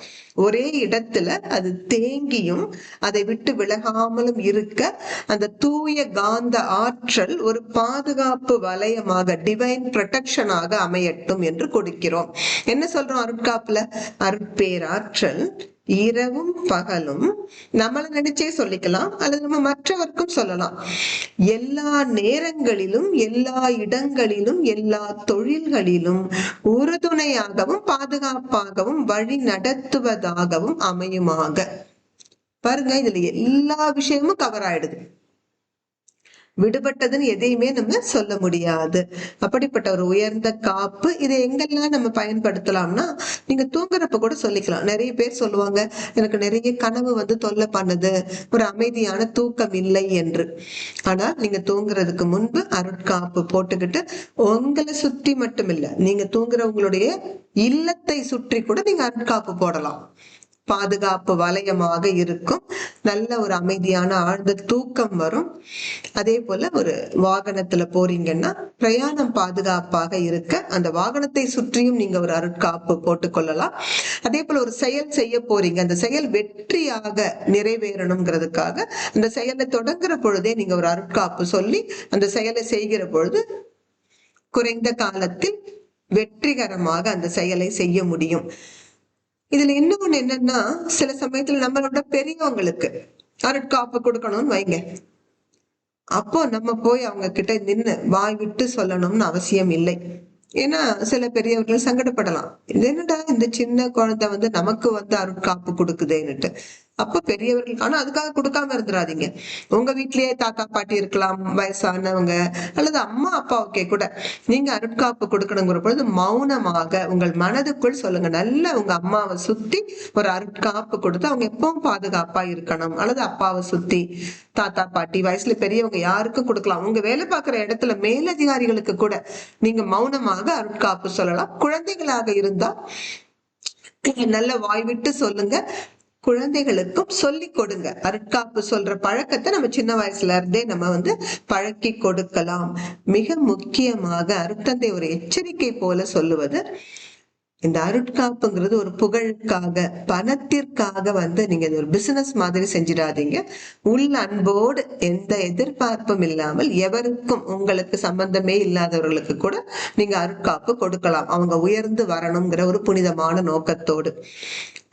S1: ஒரே இடத்துல அது தேங்கியும் அதை விட்டு விலகாமலும் இருக்க அந்த தூய காந்த ஆற்றல் ஒரு பாதுகாப்பு வலயமாக, டிவைன் ப்ரொடெக்ஷனாக அமையட்டும் என்று கொடுக்கிறோம். என்ன சொல்றோம் அருட்காப்புல? அருட்பேராற்றல் இரவும் பகலும் நம்மள நினைச்சே சொல்லிக்கலாம், அல்லது நம்ம மற்றவர்க்கும் சொல்லலாம். எல்லா நேரங்களிலும், எல்லா இடங்களிலும், எல்லா தொழில்களிலும் உறுதுணையாகவும் பாதுகாப்பாகவும் வழி நடத்துவதாகவும் அமையுமாக. பாருங்க, இதுல எல்லா விஷயமும் கவர் ஆயிடுது. விடுபட்டதுன்னு எதையுமே நம்ம சொல்ல முடியாது. அப்படிப்பட்ட ஒரு உயர்ந்த காப்பு. இதை எங்கெல்லாம் நம்ம பயன்படுத்தலாம்னா, நீங்க தூங்குறப்ப கூட சொல்லிக்கலாம். நிறைய பேர் சொல்லுவாங்க, எனக்கு நிறைய கனவு தொல்லை பண்ணுது, ஒரு அமைதியான தூக்கம் இல்லை என்று. ஆனா நீங்க தூங்குறதுக்கு முன்பு அருட்காப்பு போட்டுக்கிட்டு, உங்களை சுற்றி மட்டும் இல்ல, நீங்க தூங்குற உங்களுடைய இல்லத்தை சுற்றி கூட நீங்க அருட்காப்பு போடலாம். பாதுகாப்பு வலயமாக இருக்கும். நல்ல ஒரு அமைதியான ஆழ்ந்த தூக்கம் வரும். அதே போல ஒரு வாகனத்துல போறீங்கன்னா பிரயாணம் பாதுகாப்பாக இருக்க அந்த வாகனத்தை சுற்றியும் நீங்க ஒரு அருட்காப்பு போட்டுக்கொள்ளலாம். அதே போல ஒரு செயல் செய்ய போறீங்க, அந்த செயல் வெற்றியாக நிறைவேறணுங்கிறதுக்காக அந்த செயலை தொடங்குற பொழுதே நீங்க ஒரு அருட்காப்பு சொல்லி அந்த செயலை செய்கிற பொழுது குறைந்த காலத்தில் வெற்றிகரமாக அந்த செயலை செய்ய முடியும். இதுல இன்னொன்னு என்னன்னா, சில சமயத்துல நம்மளோட பெரியவங்களுக்கு அருட்காப்பு கொடுக்கணும்னு வைங்க, அப்போ நம்ம போய் அவங்க கிட்ட நின்னு வாய் விட்டு சொல்லணும்னு அவசியம் இல்லை. ஏன்னா சில பெரியவர்கள் சங்கடப்படலாம், இது என்னடா இந்த சின்ன குழந்தை நமக்கு அருட்காப்பு கொடுக்குதேன்னுட்டு. அப்ப பெரியவர்கள், ஆனா அதுக்காக கொடுக்காம இருந்துடாதீங்க. உங்க வீட்லயே தாத்தா பாட்டி இருக்கலாம், வயசானவங்க, அல்லது அம்மா அப்பாவுக்கே கூட நீங்க அருட்காப்பு கொடுக்கணுங்கிற பொழுது மௌனமாக உங்கள் மனதுக்குள் சொல்லுங்க. நல்ல உங்க அம்மாவை சுத்தி ஒரு அருட்காப்பு கொடுத்து அவங்க எப்பவும் பாதுகாப்பா இருக்கணும். அல்லது அப்பாவை சுத்தி தாத்தா பாட்டி வயசுல பெரியவங்க யாருக்கும் கொடுக்கலாம். உங்க வேலை பார்க்கிற இடத்துல மேலதிகாரிகளுக்கு கூட நீங்க மௌனமாக அருட்காப்பு சொல்லலாம். குழந்தைகளாக இருந்தா நல்ல வாய் விட்டு சொல்லுங்க. குழந்தைகளுக்கும் சொல்லி கொடுங்க. அருட்காப்பு சொல்ற பழக்கத்தை நம்ம சின்ன வயசுல இருந்தே நம்ம பழக்கி கொடுக்கலாம். மிக முக்கியமாக அருட்தந்தை ஒரு எச்சரிக்கை போல சொல்லுவது, இந்த அருட்காப்புங்கிறது ஒரு புகழுக்காக, பணத்திற்காக நீங்க ஒரு பிசினஸ் மாதிரி செஞ்சிடாதீங்க. உள் அன்போடு எந்த எதிர்பார்ப்பும் இல்லாமல் எவருக்கும் உங்களுக்கு சம்பந்தமே இல்லாதவர்களுக்கு கூட நீங்க அருட்காப்பு கொடுக்கலாம், அவங்க உயர்ந்து வரணுங்கிற ஒரு புனிதமான நோக்கத்தோடு.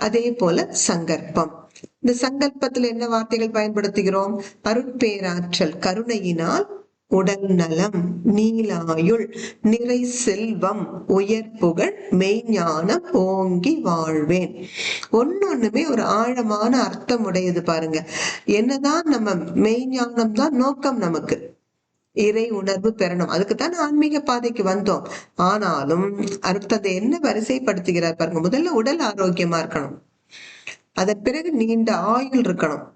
S1: அதே போல சங்கற்பம். இந்த சங்கல்பத்துல என்ன வார்த்தைகள் பயன்படுத்துகிறோம்? அருட்பேராற்றல் கருணையினால் உடல் நலம், நீலாயுள், நிறை செல்வம், உயர் புகழ், மெய்ஞானம் ஓங்கி வாழ்வேன். ஒன்னொண்ணுமே ஒரு ஆழமான அர்த்தம் உடையது. பாருங்க, என்னதான் நம்ம மெய்ஞானம் தான் நோக்கம், நமக்கு இறை உணர்வு பெறணும், அதுக்குத்தான் ஆன்மீக பாதைக்கு வந்தோம். ஆனாலும் அருட்தந்தை என்ன வரிசைப்படுத்துகிறார் பாருங்க. முதல்ல உடல் ஆரோக்கியமா இருக்கணும், அதன் பிறகு நீண்ட ஆயுள் இருக்கணும்,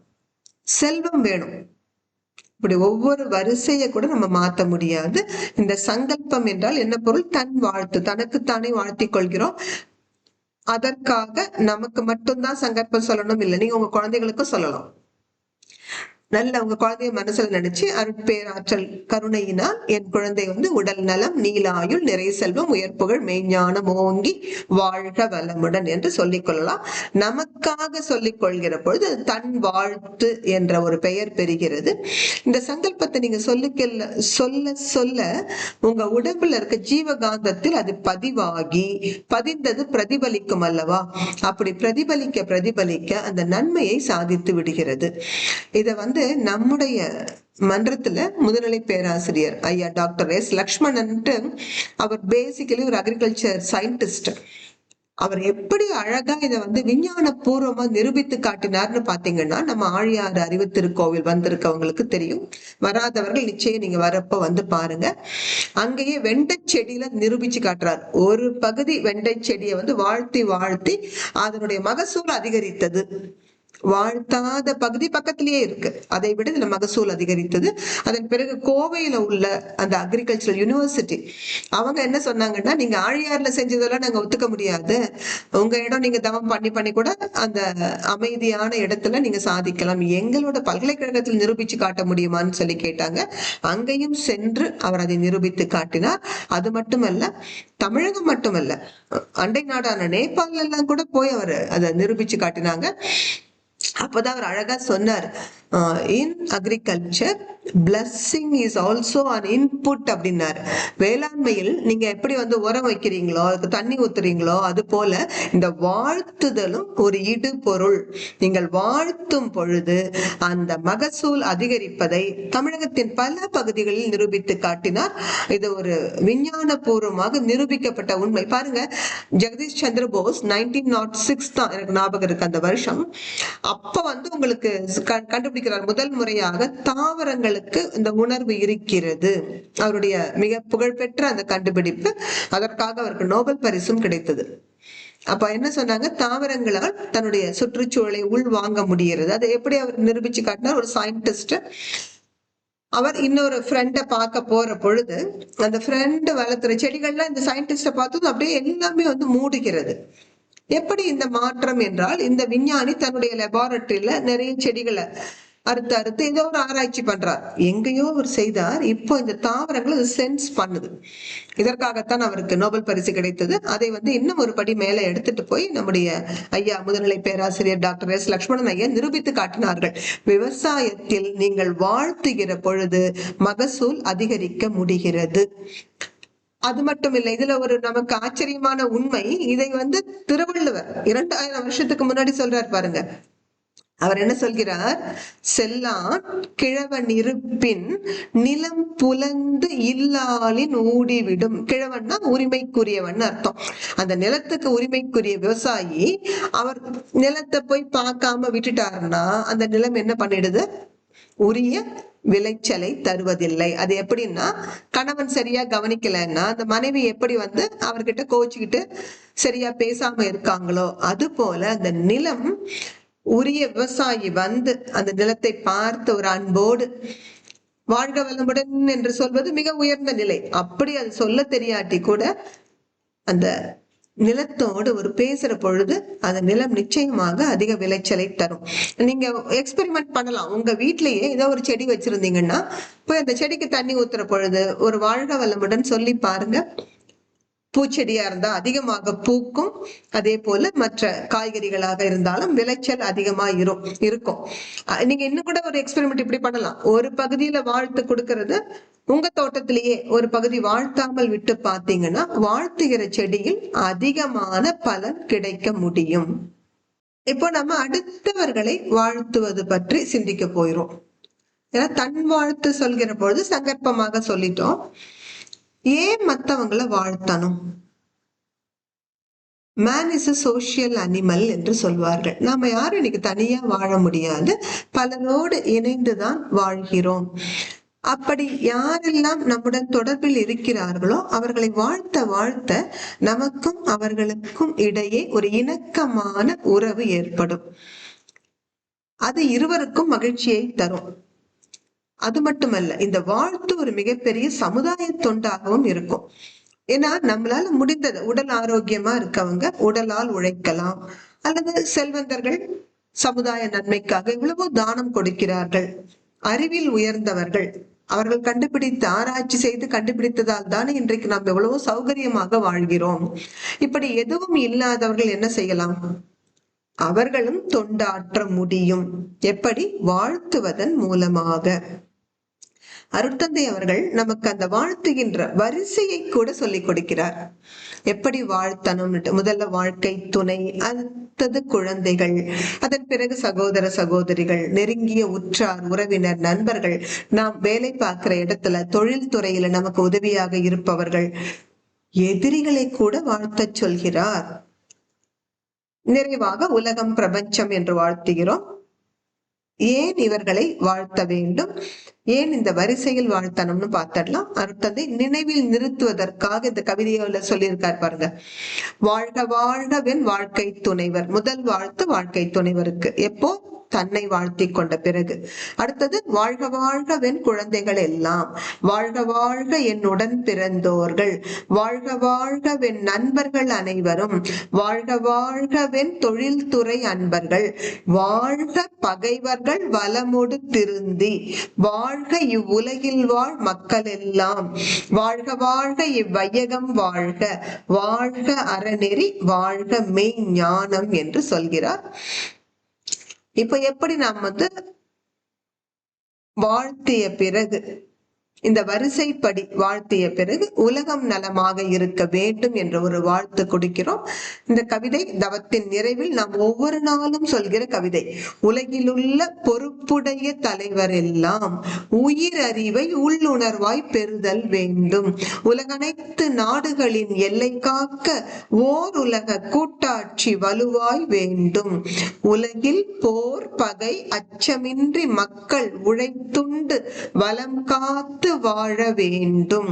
S1: செல்வம் வேணும். இப்படி ஒவ்வொரு வரிசையை கூட நம்ம மாத்த முடியாது. இந்த சங்கல்பம் என்றால் என்ன பொருள்? தன் வாழ்த்து, தனக்குத்தானே வாழ்த்தி கொள்கிறோம். அதற்காக நமக்கு மட்டும்தான் சங்கல்பம் சொல்லணும் இல்லை, நீங்க உங்க குழந்தைகளுக்கும் சொல்லலாம். நல்ல உங்க குழந்தைய மனசுல நினைச்சு, அருட்பேராற்றல் கருணையினால் என் குழந்தை உடல் நலம், நீலாயுள், நிறை செல்வம், உயர் புகழ், மெய்ஞானம் ஓங்கி வாழ்க வளமுடன் என்று சொல்லிக் கொள்ளலாம். நமக்காக சொல்லிக் கொள்கிற பொழுது தன் வாழ்த்து என்ற ஒரு பெயர் பெறுகிறது. இந்த சங்கல்பத்தை நீங்க சொல்ல சொல்ல உங்க உடம்புல இருக்க ஜீவகாந்தத்தில் அது பதிவாகி பதிந்தது பிரதிபலிக்கும் அல்லவா? அப்படி பிரதிபலிக்க பிரதிபலிக்க அந்த நன்மையை சாதித்து விடுகிறது. இத நம்முடைய மன்றத்துல முதுநிலை பேராசிரியர் ஐயா டாக்டர் எஸ் லக்ஷ்மணன், அவர் பேசிக்கலி ஒரு அக்ரிகல்ச்சர் சயின்டிஸ்ட். அவர் எப்படி அழகா இதை விஞ்ஞான பூர்வமா நிரூபித்து காட்டினார்னு பாத்தீங்கன்னா, நம்ம ஆழியாறு அறிவு திருக்கோவில் வந்திருக்கவங்களுக்கு தெரியும். வராதவர்கள் நிச்சயம் நீங்க வரப்ப பாருங்க. அங்கேயே வெண்டை செடியில நிரூபிச்சு காட்டுறார். ஒரு பகுதி வெண்டை செடியை வாழ்த்தி வாழ்த்தி அதனுடைய மகசூல் அதிகரித்தது. வாழ்த்தாத பகுதி பக்கத்திலேயே இருக்கு, அதை விட இதுல மகசூல் அதிகரித்தது. அதன் பிறகு கோவையில உள்ள அந்த அக்ரிகல்ச்சரல் யூனிவர்சிட்டி அவங்க என்ன சொன்னாங்கன்னா, நீங்க ஆழியாறுல செஞ்சதெல்லாம் நாங்க ஒத்துக்க முடியாது, உங்க இடம் நீங்க தவம் பண்ணி பண்ணி கூட அந்த அமைதியான இடத்துல நீங்க சாதிக்கலாம், எங்களோட பல்கலைக்கழகத்தில் நிரூபிச்சு காட்ட முடியுமான்னு சொல்லி கேட்டாங்க. அங்கேயும் சென்று அவர் அதை நிரூபித்து காட்டினார். அது மட்டுமல்ல, தமிழகம் மட்டுமல்ல, அண்டை நாடான நேபாள் எல்லாம் கூட போய் அவர் அதை நிரூபிச்சு காட்டினாங்க. அப்பதான் அவர் அழகா சொன்னார், இன் agriculture blessing is also an input அப்படின்னாரு. வேளாண்மையில் நீங்க எப்படி உரம் வைக்கிறீங்களோ, அதுக்கு தண்ணி ஊத்துறீங்களோ, அது போல இந்த வாழ்த்துதலும் ஒரு இடுபொருள். நீங்கள் வாழ்த்தும் பொழுது அந்த மகசூல் அதிகரிப்பதை தமிழகத்தின் பல பகுதிகளில் நிரூபித்து காட்டினார். இது ஒரு விஞ்ஞான பூர்வமாக நிரூபிக்கப்பட்ட உண்மை. பாருங்க, ஜெகதீஷ் சந்திர போஸ் 1906 தான் எனக்கு ஞாபகம் இருக்கு அந்த வருஷம். அப்ப உங்களுக்கு கண்டுபிடிக்கிறார் முதல் முறையாக தாவரங்களுக்கு இந்த உணர்வு இருக்கிறது. அவருடைய மிக புகழ்பெற்ற அந்த கண்டுபிடிப்பு, அதற்காக அவருக்கு நோபல் பரிசும் கிடைத்தது. அப்ப என்ன சொன்னாங்க, தாவரங்களால் தன்னுடைய சுற்றுச்சூழலை உள் வாங்க முடிகிறது. அதை எப்படி அவர் நிரூபிச்சு காட்டினார்? ஒரு சயின்டிஸ்ட் அவர் இன்னொரு ஃப்ரெண்டை பார்க்க போற பொழுது அந்த ஃப்ரெண்டு வளர்த்துற செடிகள்லாம் இந்த சயின்டிஸ்ட பார்த்தது அப்படியே எல்லாமே மூடுகிறது. எப்படி இந்த மாற்றம் என்றால், இந்த விஞ்ஞானி தன்னுடைய லெபார்டரியில நிறைய செடிகளை அறுத்து அறுத்து ஏதோ ஒரு ஆராய்ச்சி பண்றார். எங்கேயோ அவர் செய்தார். இப்போ இந்த தாவரங்கள் சென்ஸ் பண்ணுது. இதற்காகத்தான் அவருக்கு நோபல் பரிசு கிடைத்தது. அதை இன்னும் ஒரு படி மேல எடுத்துட்டு போய் நம்முடைய ஐயா முதுநிலை பேராசிரியர் டாக்டர் எஸ் லட்சுமணன் ஐயா நிரூபித்து காட்டினார்கள். விவசாயத்தில் நீங்கள் வாழ்த்துகிற பொழுது மகசூல் அதிகரிக்க முடிகிறது. அது மட்டும் இல்லை, இதுல ஒரு நமக்கு ஆச்சரியமான உண்மை. இதை திருவள்ளுவர் 2000 வருஷத்துக்கு முன்னாடி சொல்றார் பாருங்க. அவர் என்ன சொல்கிறார்? செல்லான் கிழவன் இருப்பின் நிலம் புலந்து இல்லாலின் ஊடிவிடும். கிழவன்னா உரிமைக்குரியவன் அர்த்தம். அந்த நிலத்துக்கு உரிமைக்குரிய விவசாயி அவர் நிலத்தை போய் பார்க்காம விட்டுட்டாருன்னா அந்த நிலம் என்ன பண்ணிடுது? உரிய விளைச்சலை தருவதில்லை. அது எப்படின்னா, கணவன் சரியா கவனிக்கலன்னா அந்த மனைவி எப்படி அவர்கிட்ட கோச்சுக்கிட்டு சரியா பேசாம இருக்காங்களோ, அது போல அந்த நிலம் உரிய விவசாயி அந்த நிலத்தை பார்த்து ஒரு அன்போடு வாழ்க வளமுடன் என்று சொல்வது மிக உயர்ந்த நிலை. அப்படி அது சொல்ல தெரியாட்டி கூட அந்த நிலத்தோடு ஒரு பேசுற பொழுது அந்த நிலம் நிச்சயமாக அதிக விளைச்சலை தரும். நீங்க எக்ஸ்பெரிமெண்ட் பண்ணலாம். உங்க வீட்லயே ஏதோ ஒரு செடி வச்சிருந்தீங்கன்னா போய் அந்த செடிக்கு தண்ணி ஊத்துற பொழுது ஒரு வாழ்க வளமுடன் சொல்லி பாருங்க. பூச்செடியா இருந்தா அதிகமாக பூக்கும். அதே போல மற்ற காய்கறிகளாக இருந்தாலும் விளைச்சல் அதிகமா இருக்கும். நீங்க இன்னும் கூட ஒரு எக்ஸ்பெரிமெண்ட் இப்படி பண்ணலாம். ஒரு பகுதியில வாழ்த்து கொடுக்கறது உங்க தோட்டத்திலேயே ஒரு பகுதி வாழ்த்தாமல் விட்டு பாத்தீங்கன்னா வாழ்த்துகிற செடியில் அதிகமான பலன் கிடைக்க முடியும். இப்போ நம்ம அடுத்தவர்களை வாழ்த்துவது பற்றி சிந்திக்க போயிரும். ஏன்னா தன் வாழ்த்து சொல்கிற பொழுது சங்கற்பமாக சொல்லிட்டோம். ஏன் மற்றவங்களை வாழ்த்தணும்? Man is a social animal என்று சொல்வார்கள். நாம யாரும் இன்னைக்கு தனியா வாழ முடியாது, பலரோடு இணைந்துதான் வாழ்கிறோம். அப்படி யாரெல்லாம் நம்முடன் தொடர்பில் இருக்கிறார்களோ அவர்களை வாழ்த்த வாழ்த்த நமக்கும் அவர்களுக்கும் இடையே ஒரு இணக்கமான உறவு ஏற்படும். அது இருவருக்கும் மகிழ்ச்சியை தரும். அது மட்டுமல்ல, இந்த வாழ்த்து ஒரு மிகப்பெரிய சமுதாய தொண்டாகவும் இருக்கும். ஏன்னா நம்மளால முடிந்தது, உடல் ஆரோக்கியமா இருக்கவங்க உடலால் உழைக்கலாம், அல்லது செல்வந்தர்கள் சமுதாய நன்மைக்காக இவ்வளவோ தானம் கொடுக்கிறார்கள். அறிவில் உயர்ந்தவர்கள் அவர்கள் கண்டுபிடித்து ஆராய்ச்சி செய்து கண்டுபிடித்ததால் தானே இன்றைக்கு நாம் எவ்வளவோ சௌகரியமாக வாழ்கிறோம். இப்படி எதுவும் இல்லாதவர்கள் என்ன செய்யலாம்? அவர்களும் தொண்டாற்ற முடியும். எப்படி? வாழ்த்துவதன் மூலமாக. அருட்தந்தை அவர்கள் நமக்கு அந்த வாழ்த்துகின்ற வரிசையை கூட சொல்லிக் கொடுக்கிறார். எப்படி வாழ்த்தணும்? முதல்ல வாழ்க்கை துணை, அடுத்தது குழந்தைகள், அதன் பிறகு சகோதர சகோதரிகள், நெருங்கிய உற்றார் உறவினர், நண்பர்கள், நாம் வேலை பார்க்கிற இடத்துல தொழில் துறையில நமக்கு உதவியாக இருப்பவர்கள், எதிரிகளை கூட வாழ்த்தச் சொல்கிறார். நிறைவாக உலகம் பிரபஞ்சம் என்று வாழ்த்துகிறோம். ஏன் இவர்களை வாழ்த்த வேண்டும், ஏன் இந்த வரிசையில் வாழ்த்தணும்னு பார்த்திடலாம். அருட்தந்தை நினைவில் நிறுத்துவதற்காக இந்த கவிதையில சொல்லியிருக்கார் பாருங்க. வாழ்க வாழ்கவென் வாழ்க்கை துணைவர். முதல் வாழ்த்து வாழ்க்கை துணைவருக்கு. எப்போ? தன்னை வாழ்த்தி கொண்ட பிறகு. அடுத்தது வாழ்க வாழ்கவென் குழந்தைகள் எல்லாம், வாழ்க வாழ்க என்னுடன் பிறந்தோர்கள், வாழ்க வாழ்கவென் நண்பர்கள் அனைவரும், வாழ்க வாழ்கவென் தொழில்துறை அன்பர்கள், வாழ்க பகைவர்கள் வளமொடு திருந்தி, வாழ்க இவ்வுலகில் வாழ் மக்கள் எல்லாம், வாழ்க வாழ்க இவ்வையகம் வாழ்க, வாழ்க அறநெறி, வாழ்க மெய் ஞானம் என்று சொல்கிறார். இப்ப எப்படி நாம் வாழ்த்திய பிறகு, இந்த வரிசைப்படி வாழ்த்திய பிறகு உலகம் நலமாக இருக்க வேண்டும் என்ற ஒரு வாழ்த்து கொடுக்கிறோம். இந்த கவிதை தவத்தின் நிறைவில் நாம் ஒவ்வொரு நாளும் சொல்கிற கவிதை. உலகிலுள்ள பொறுப்புடைய தலைவர் எல்லாம் உயிர் அறிவை உள்ளுணர்வாய் பெறுதல் வேண்டும். உலகனைத்து நாடுகளின் எல்லை காக்க ஓர் உலக கூட்டாட்சி வலுவாய் வேண்டும். உலகில் போர் பகை அச்சமின்றி மக்கள் உழைத்துண்டு வளம் காத்து வாழ வேண்டும்.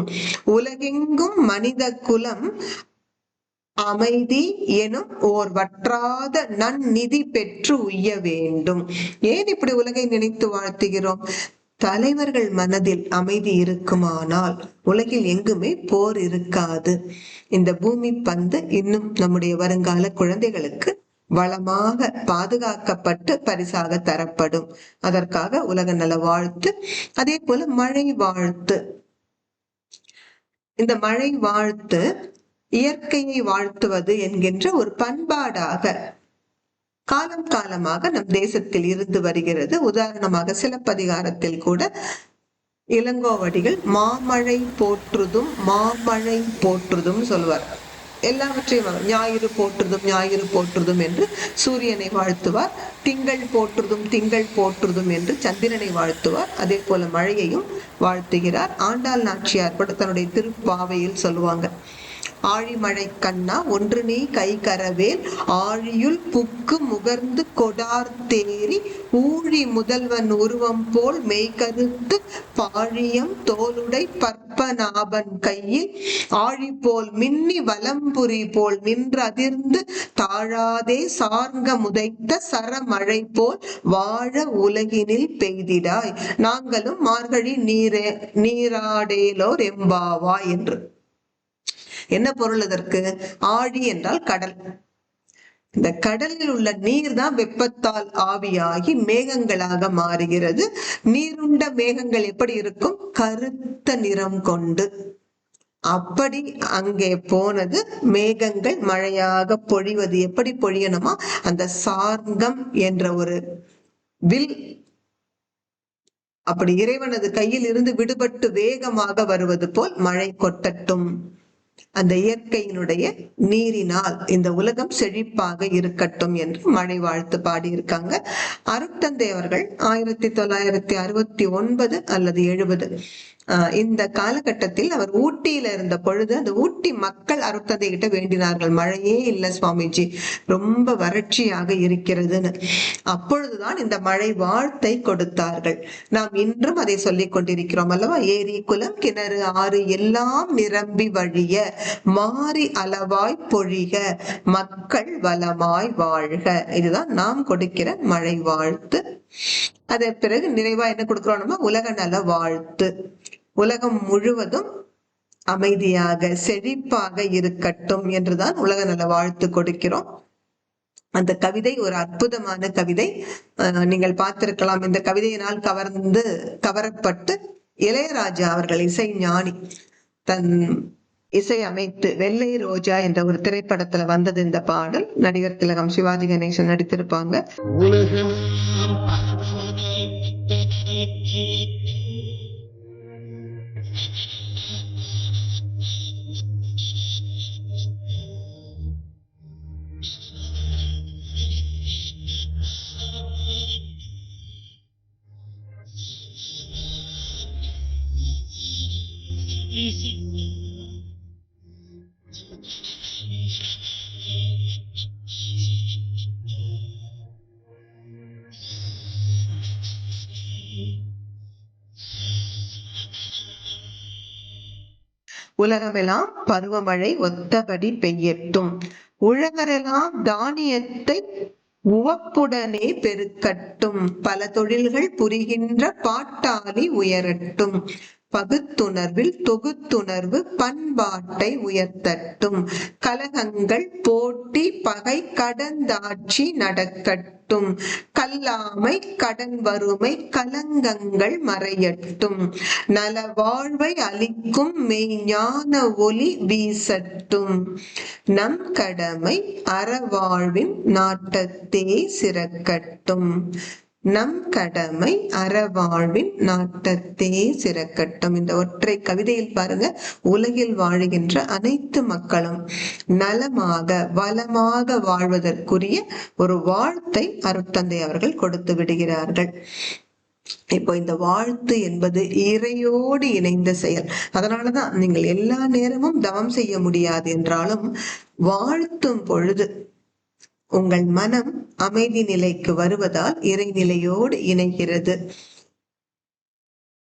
S1: உலகெங்கும் மனித குலம் அமைதி எனும் ஓர் வற்றாத நன்னிதி பெற்று உய்ய வேண்டும். ஏன் இப்படி உலகை நினைத்து வாழ்த்துகிறோம்? தலைவர்கள் மனதில் அமைதி இருக்குமானால் உலகில் எங்குமே போர் இருக்காது. இந்த பூமி பந்து இன்னும் நம்முடைய வருங்கால குழந்தைகளுக்கு வளமாக பாதுகாக்கப்பட்டு பரிசாக தரப்படும். அதற்காக உலக நல வாழ்த்து. அதே போல மழை வாழ்த்து. இந்த மழை வாழ்த்து இயற்கையை வாழ்த்துவது என்கின்ற ஒரு பண்பாடாக காலம் காலமாக நம் தேசத்தில் இருந்து வருகிறது. உதாரணமாக சிலப்பதிகாரத்தில் கூட இளங்கோவடிகள் மாமழை போற்றுதும் மாமழை போற்றுதும் சொல்வார். எல்லாவற்றையும் ஞாயிறு போற்றுதும் ஞாயிறு போற்றுதும் என்று சூரியனை வாழ்த்துவார். திங்கள் போற்றுதும் திங்கள் போற்றுதும் என்று சந்திரனை வாழ்த்துவார். அதே போல மழையையும் வாழ்த்துகிறார். ஆண்டாள் நாச்சியார் கூட தன்னுடைய திருப்பாவையில் சொல்லுவாங்க, ஆழிமழை கண்ணா ஒன்று நீ கை கரவேல் ஆழியுள் புக்கு முகர்ந்து கொடார் தேரி ஊழி முதல்வன் உருவம் போல் மெய்கருத்து பாழியம் தோலுடை பற்பநாபன் கையில் ஆழி போல் மின்னி வலம்புரி போல் நின்று அதிர்ந்து தாழாதே சார்ங்க முதைத்த சரமழை போல் வாழ உலகினில் பெய்திடாய் நாங்களும் மார்கழி நீராடேலோர் எம்பாவா என்று. என்ன பொருள் அதற்கு? ஆழி என்றால் கடல். இந்த கடலில் உள்ள நீர் தான் வெப்பத்தால் ஆவியாகி மேகங்களாக மாறுகிறது. நீருண்ட மேகங்கள் எப்படி இருக்கும்? கருத்த நிறம் கொண்டு. அப்படி அங்கே போனது மேகங்கள் மழையாக பொழிவது. எப்படி பொழியணுமா? அந்த சார்கம் என்ற ஒரு வில் அப்படி இறைவனது கையில் இருந்து விடுபட்டு வேகமாக வருவது போல் மழை கொட்டட்டும். அந்த இயற்கையினுடைய நீரினால் இந்த உலகம் செழிப்பாக இருக்கட்டும் என்று மழை வாழ்த்து பாடியிருக்காங்க. அருட்தந்தை அவர்கள் 1969 அல்லது 70 இந்த காலகட்டத்தில் அவர் ஊட்டியில இருந்த பொழுது அந்த ஊட்டி மக்கள் அருட்தந்தை கிட்ட வேண்டினார்கள், மழையே இல்லை சுவாமிஜி, ரொம்ப வறட்சியாக இருக்கிறதுன்னு. அப்பொழுதுதான் இந்த மழை வாழ்த்தை கொடுத்தார்கள். நாம் இன்றும் அதை சொல்லிக் கொண்டிருக்கிறோம் அல்லவா? ஏரி குளம் கிணறு ஆறு எல்லாம் நிரம்பி வழிய மாறி அளவாய் பொழிக மக்கள் வளமாய் வாழ்க. இதுதான் நாம் கொடுக்கிற மழை வாழ்த்து. அதன் பிறகு நிறைவா என்ன கொடுக்கிறோம் நம்ம? உலக நல வாழ்த்து. உலகம் முழுவதும் அமைதியாக செழிப்பாக இருக்கட்டும் என்றுதான் உலக நல வாழ்த்து கொடுக்கிறோம். அந்த கவிதை ஒரு அற்புதமான கவிதை. நீங்கள் பார்த்திருக்கலாம். இந்த கவிதையினால் கவரப்பட்டு இளையராஜா அவர்கள் இசை ஞானி தன் இசை அமைத்து வெள்ளை ரோஜா என்ற ஒரு திரைப்படத்துல வந்தது இந்த பாடல். நடிகர் திலகம் சிவாஜி கணேசன் நடித்திருப்பாங்க. உலகமெல்லாம் பருவமழை ஒத்தபடி பெய்யட்டும். உழவரெல்லாம் தானியத்தை உவப்புடனே பெருக்கட்டும். பல தொழில்கள் புரிகின்ற பாட்டாளி உயரட்டும். பகுத்துணர்வில் தொகுத்துணர்வு பண்பாட்டை உயர்த்தட்டும். கலகங்கள் போட்டி பகை கடந்தாட்சி நடக்கட்டும். கல்லாமை கடன் வறுமை கலங்கங்கள் மறையட்டும். நல வாழ்வை அளிக்கும் மெய்ஞான ஒளி வீசட்டும். நம் கடமை அறவாழ்வின் நாட்டத்தே சிறக்கட்டும். நம் கடமை அறவாழ்வின் நாட்டத்தே சிறக்கட்டும். இந்த ஒற்றை கவிதையில் பாருங்க, உலகில் வாழுகின்ற அனைத்து மக்களும் நலமாக வளமாக வாழ்வதற்குரிய ஒரு வாழ்த்தை அருட்தந்தை அவர்கள் கொடுத்து விடுகிறார்கள். இப்போ இந்த வாழ்த்து என்பது இறையோடு இணைந்த செயல். அதனாலதான் நீங்கள் எல்லா நேரமும் தவம் செய்ய முடியாது என்றாலும் வாழ்த்தும் பொழுது உங்கள் மனம் அமைதி நிலைக்கு வருவதால் இறைநிலையோடு இணைகிறது.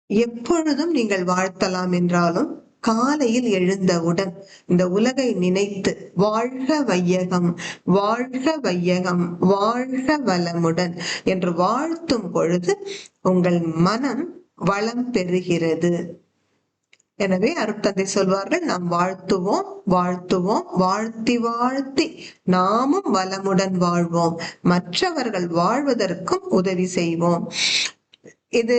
S1: எப்பொழுதும் நீங்கள் வாழ்த்தலாம் என்றாலும் காலையில் எழுந்தவுடன் இந்த உலகை நினைத்து வாழ்க வையகம், வாழ்க வையகம், வாழ்க வளமுடன் என்று வாழ்த்தும் பொழுது உங்கள் மனம் வளம் பெறுகிறது. எனவே அருட்தந்தை சொல்வார்கள், நாம் வாழ்த்துவோம் வாழ்த்துவோம், வாழ்த்தி வாழ்த்தி நாமும் வளமுடன் வாழ்வோம், மற்றவர்கள் வாழ்வதற்கும் உதவி செய்வோம். இது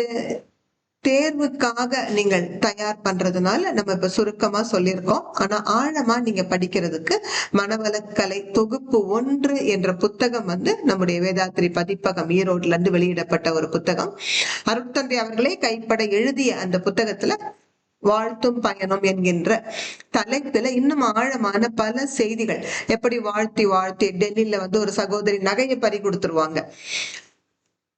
S1: தேர்வுக்காக நீங்கள் தயார் பண்றதுனால நம்ம இப்ப சுருக்கமா சொல்லியிருக்கோம். ஆனா ஆழமா நீங்க படிக்கிறதுக்கு மனவளக்கலை தொகுப்பு 1 என்ற புத்தகம் நம்முடைய வேதாத்திரி பதிப்பகம் ஈரோட்ல இருந்து வெளியிடப்பட்ட ஒரு புத்தகம். அருட்தந்தை அவர்களே கைப்பட எழுதிய அந்த புத்தகத்துல வாழ்த்தும் பயணம் என்கின்ற தலைப்புல இன்னும் ஆழமான பல செய்திகள். எப்படி வாழ்த்தி வாழ்த்தி டெல்லியில ஒரு சகோதரி நகையை பறி கொடுத்துருவாங்க,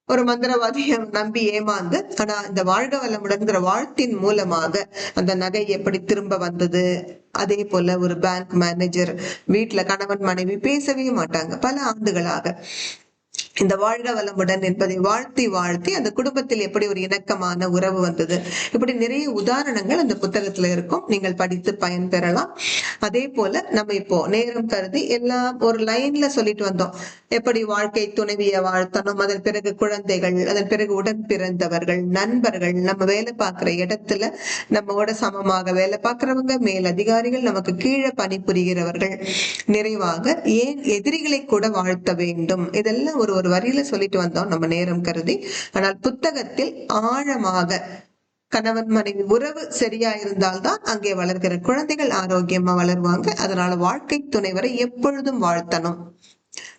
S1: ஒரு மந்திரவாதியை நம்பி ஏமாந்து, ஆனா இந்த வாழ்க வளமுடன்கிற வாழ்த்தின் மூலமாக அந்த நகை எப்படி திரும்ப வந்தது. அதே போல ஒரு பேங்க் மேனேஜர் வீட்டுல கணவன் மனைவி பேசவே மாட்டாங்க பல ஆண்டுகளாக. இந்த வாழ்க வளமுடன் என்பதை வாழ்த்தி வாழ்த்தி அந்த குடும்பத்தில் எப்படி ஒரு இணக்கமான உறவு வந்தது. இப்படி நிறைய உதாரணங்கள் அந்த புத்தகத்துல இருக்கும், நீங்கள் படித்து பயன்பெறலாம். அதே போல நம்ம இப்போ நேரம் கருதி எல்லாம் ஒரு லைன்ல சொல்லிட்டு வந்தோம். எப்படி வாழ்க்கை துணைவிய வாழ்த்தணும், அதன் பிறகு குழந்தைகள், அதன் பிறகு உடன் பிறந்தவர்கள், நண்பர்கள், நம்ம வேலை பார்க்கிற இடத்துல நம்மோட சமமாக வேலை பார்க்கிறவங்க, மேல் அதிகாரிகள், நமக்கு கீழே பணிபுரிகிறவர்கள், நிறைவாக ஏன் எதிரிகளை கூட வாழ்த்த வேண்டும். இதெல்லாம் ஒரு வரியில சொல்லிட்டு வந்தோம் நம்ம நேரம் கருதி. ஆனால் புத்தகத்தில் ஆழமாக கணவன் மனைவி உறவு சரியா இருந்தால்தான் அங்கே வளர்கிற குழந்தைகள் ஆரோக்கியமா வளருவாங்க. அதனால வாழ்க்கை துணைவரை எப்பொழுதும் வாழ்த்தணும்.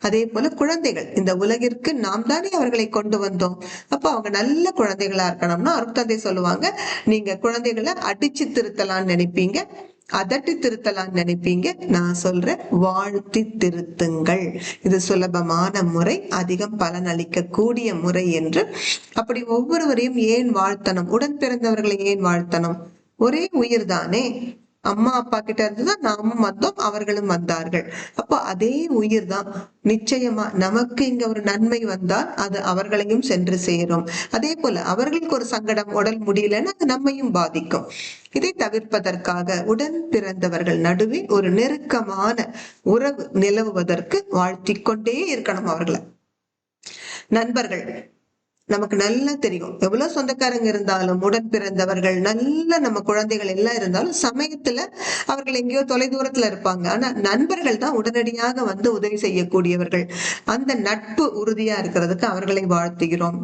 S1: அதே போல குழந்தைகள், இந்த உலகிற்கு நாம் தானே அவர்களை கொண்டு வந்தோம். அப்ப அவங்க நல்ல குழந்தைகளா இருக்கணும்னா அருட்தந்தை சொல்லுவாங்க, நீங்க குழந்தைகளை அடிச்சு திருத்தலாம்னு நினைப்பீங்க, அதட்டி திருத்தலாம்னு நினைப்பீங்க. நான் சொல்றேன், வாழ்த்தி திருத்துங்கள். இது சுலபமான முறை, அதிகம் பலன் அளிக்க கூடிய முறை என்று. அப்படி ஒவ்வொருவரையும் ஏன் வாழ்த்தணும், உடன் பிறந்தவர்களை ஏன் வாழ்த்தணும்? ஒரே உயிர் தானே, அம்மா அப்பா கிட்ட இருந்துதான் நாமும் வந்தோம், அவர்களும் வந்தார்கள். அப்போ அதே உயிர் தான். நிச்சயமா நமக்கு இங்க ஒரு நன்மை வந்தால் அது அவர்களையும் சென்று சேரும். அதே போல அவர்களுக்கு ஒரு சங்கடம், உடல் முடியலன்னா அது நம்மையும் பாதிக்கும். இதை தவிர்ப்பதற்காக உடன் பிறந்தவர்கள் நடுவே ஒரு நெருக்கமான உறவு நிலவுவதற்கு வாழ்த்திக் கொண்டே இருக்கணும் அவர்களை. நண்பர்கள், நமக்கு நல்லா தெரியும், எவ்வளவு சொந்தக்காரங்க இருந்தாலும் உடன் பிறந்தவர்கள் நல்ல நம்ம குழந்தைகள் எல்லாம் இருந்தாலும் சமயத்துல அவர்கள் எங்கேயோ தொலை தூரத்துல இருப்பாங்க. ஆனா நண்பர்கள் தான் உடனடியாக உதவி செய்யக்கூடியவர்கள். அந்த நட்பு உறுதியா இருக்கிறதுக்கு அவர்களை வாழ்த்துகிறோம்.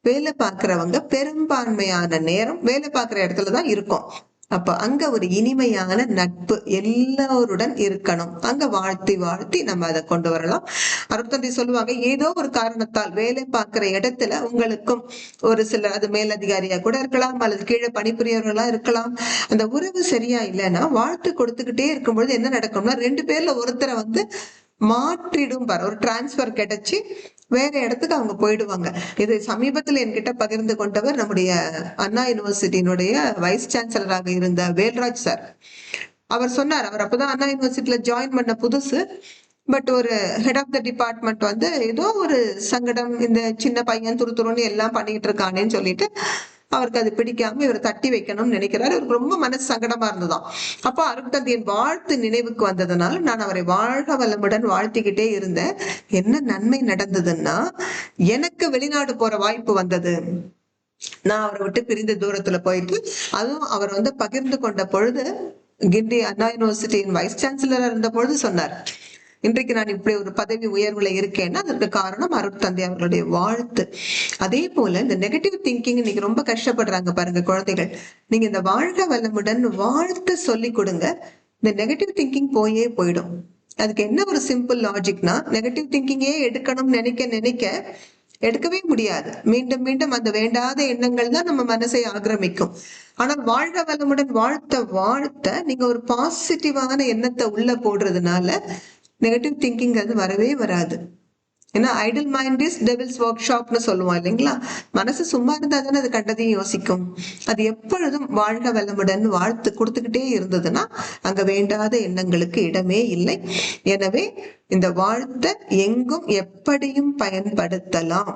S1: வேலை பார்க்கிறவங்க பெரும்பான்மையான நேரம் வேலை பார்க்கிற இடத்துலதான் இருக்கும். அப்ப அங்க ஒரு இனிமையான நட்பு எல்லோருடன் இருக்கணும். அங்க வாழ்த்தி வாழ்த்தி நம்ம அதை கொண்டு வரலாம். அருட்தந்தை சொல்லுவாங்க, ஏதோ ஒரு காரணத்தால் வேலை பார்க்கிற இடத்துல உங்களுக்கும் ஒரு சிலர், அது மேலதிகாரியா கூட இருக்கலாம் அல்லது கீழே பணிபுரியவர்களா இருக்கலாம், அந்த உறவு சரியா இல்லைன்னா வாழ்த்து கொடுத்துக்கிட்டே இருக்கும்பொழுது என்ன நடக்கும்னா 2 பேர்ல ஒருத்தரை மாற்றிடும் பாரு, ஒரு டிரான்ஸ்பர் கிடைச்சு வேற இடத்துக்கு அவங்க போயிடுவாங்க. இது சமீபத்தில் என்கிட்ட பகிர்ந்து கொண்டவர் நம்முடைய அண்ணா யூனிவர்சிட்டியினுடைய வைஸ் சான்சலராக இருந்த வேல்ராஜ் சார். அவர் சொன்னார், அவர் அப்பதான் அண்ணா யூனிவர்சிட்டியில ஜாயின் பண்ண புதுசு. பட் ஒரு ஹெட் ஆஃப் த டிபார்ட்மெண்ட் ஏதோ ஒரு சங்கடம், இந்த சின்ன பையன் துருத்துருன்னு எல்லாம் பண்ணிட்டு இருக்கானேன்னு சொல்லிட்டு அவருக்கு அது பிடிக்காம இவர் தட்டி வைக்கணும்னு நினைக்கிறாரு. அவருக்கு ரொம்ப மனசு சங்கடமா இருந்ததாம். அப்போ அருட்தந்தையின் வாழ்த்து நினைவுக்கு வந்ததுனால நான் அவரை வாழ்க வளமுடன் வாழ்த்திக்கிட்டே இருந்தேன். என்ன நன்மை நடந்ததுன்னா, எனக்கு வெளிநாடு போற வாய்ப்பு வந்தது. நான் அவரை விட்டு பிரிந்த தூரத்துல போயிட்டு, அதுவும் அவர் பகிர்ந்து கொண்ட பொழுது, கிண்டி அண்ணா யூனிவர்சிட்டியின் வைஸ் சான்சலரா இருந்த பொழுது சொன்னார், இன்றைக்கு நான் இப்படி ஒரு பதவி உயர்வுல இருக்கேன்னா அதற்கு காரணம் அருட்தந்தை அவர்களுடைய வாழ்த்து. அதே போல இந்த நெகட்டிவ் திங்கிங் இன்னைக்கு ரொம்ப கஷ்டப்படுறாங்க பாருங்க குழந்தைகள். நீங்க இந்த வாழ்க வளமுடன் வாழ்த்து சொல்லி கொடுங்க, இந்த நெகட்டிவ் திங்கிங் போயே போயிடும். அதுக்கு என்ன ஒரு சிம்பிள் லாஜிக்னா, நெகட்டிவ் திங்கிங்கே எடுக்கணும்னு நினைக்க நினைக்க எடுக்கவே முடியாது. மீண்டும் மீண்டும் அந்த வேண்டாத எண்ணங்கள் தான் நம்ம மனசை ஆக்கிரமிக்கும். ஆனால் வாழ்க வளமுடன் வாழ்த்த வாழ்த்த நீங்க ஒரு பாசிட்டிவான எண்ணத்தை உள்ள போடுறதுனால நெகட்டிவ் திங்கிங் அது வரவே வராது. ஏன்னா idle mind is devil's work ஷாப்னு சொல்லுவோம் இல்லைங்களா? மனசு சும்மா இருந்தா தானே அது கண்டதையும் யோசிக்கும். அது எப்பொழுதும் வாழ்க வளமுடன் வாழ்த்து கொடுத்துக்கிட்டே இருந்ததுன்னா அங்க வேண்டாத எண்ணங்களுக்கு இடமே இல்லை. எனவே இந்த வாழ்த்தை எங்கும் எப்படியும் பயன்படுத்தலாம்.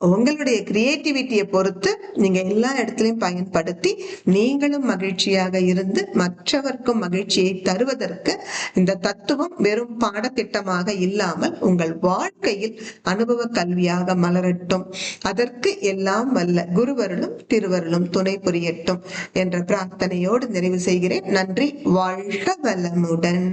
S1: உங்களுடைய கிரியேட்டிவிட்டியை பொறுத்து நீங்க எல்லா இடத்துலயும் பயன்படுத்தி நீங்களும் மகிழ்ச்சியாக இருந்து மற்றவர்க்கும் மகிழ்ச்சியை தருவதற்கு இந்த தத்துவம் வெறும் பாடத்திட்டமாக இல்லாமல் உங்கள் வாழ்க்கையில் அனுபவ கல்வியாக மலரட்டும். அதற்கு எல்லாம் வல்ல குருவருளும் திருவருளும் துணை புரியட்டும் என்ற பிரார்த்தனையோடு நிறைவு செய்கிறேன். நன்றி. வாழ்க வளமுடன்.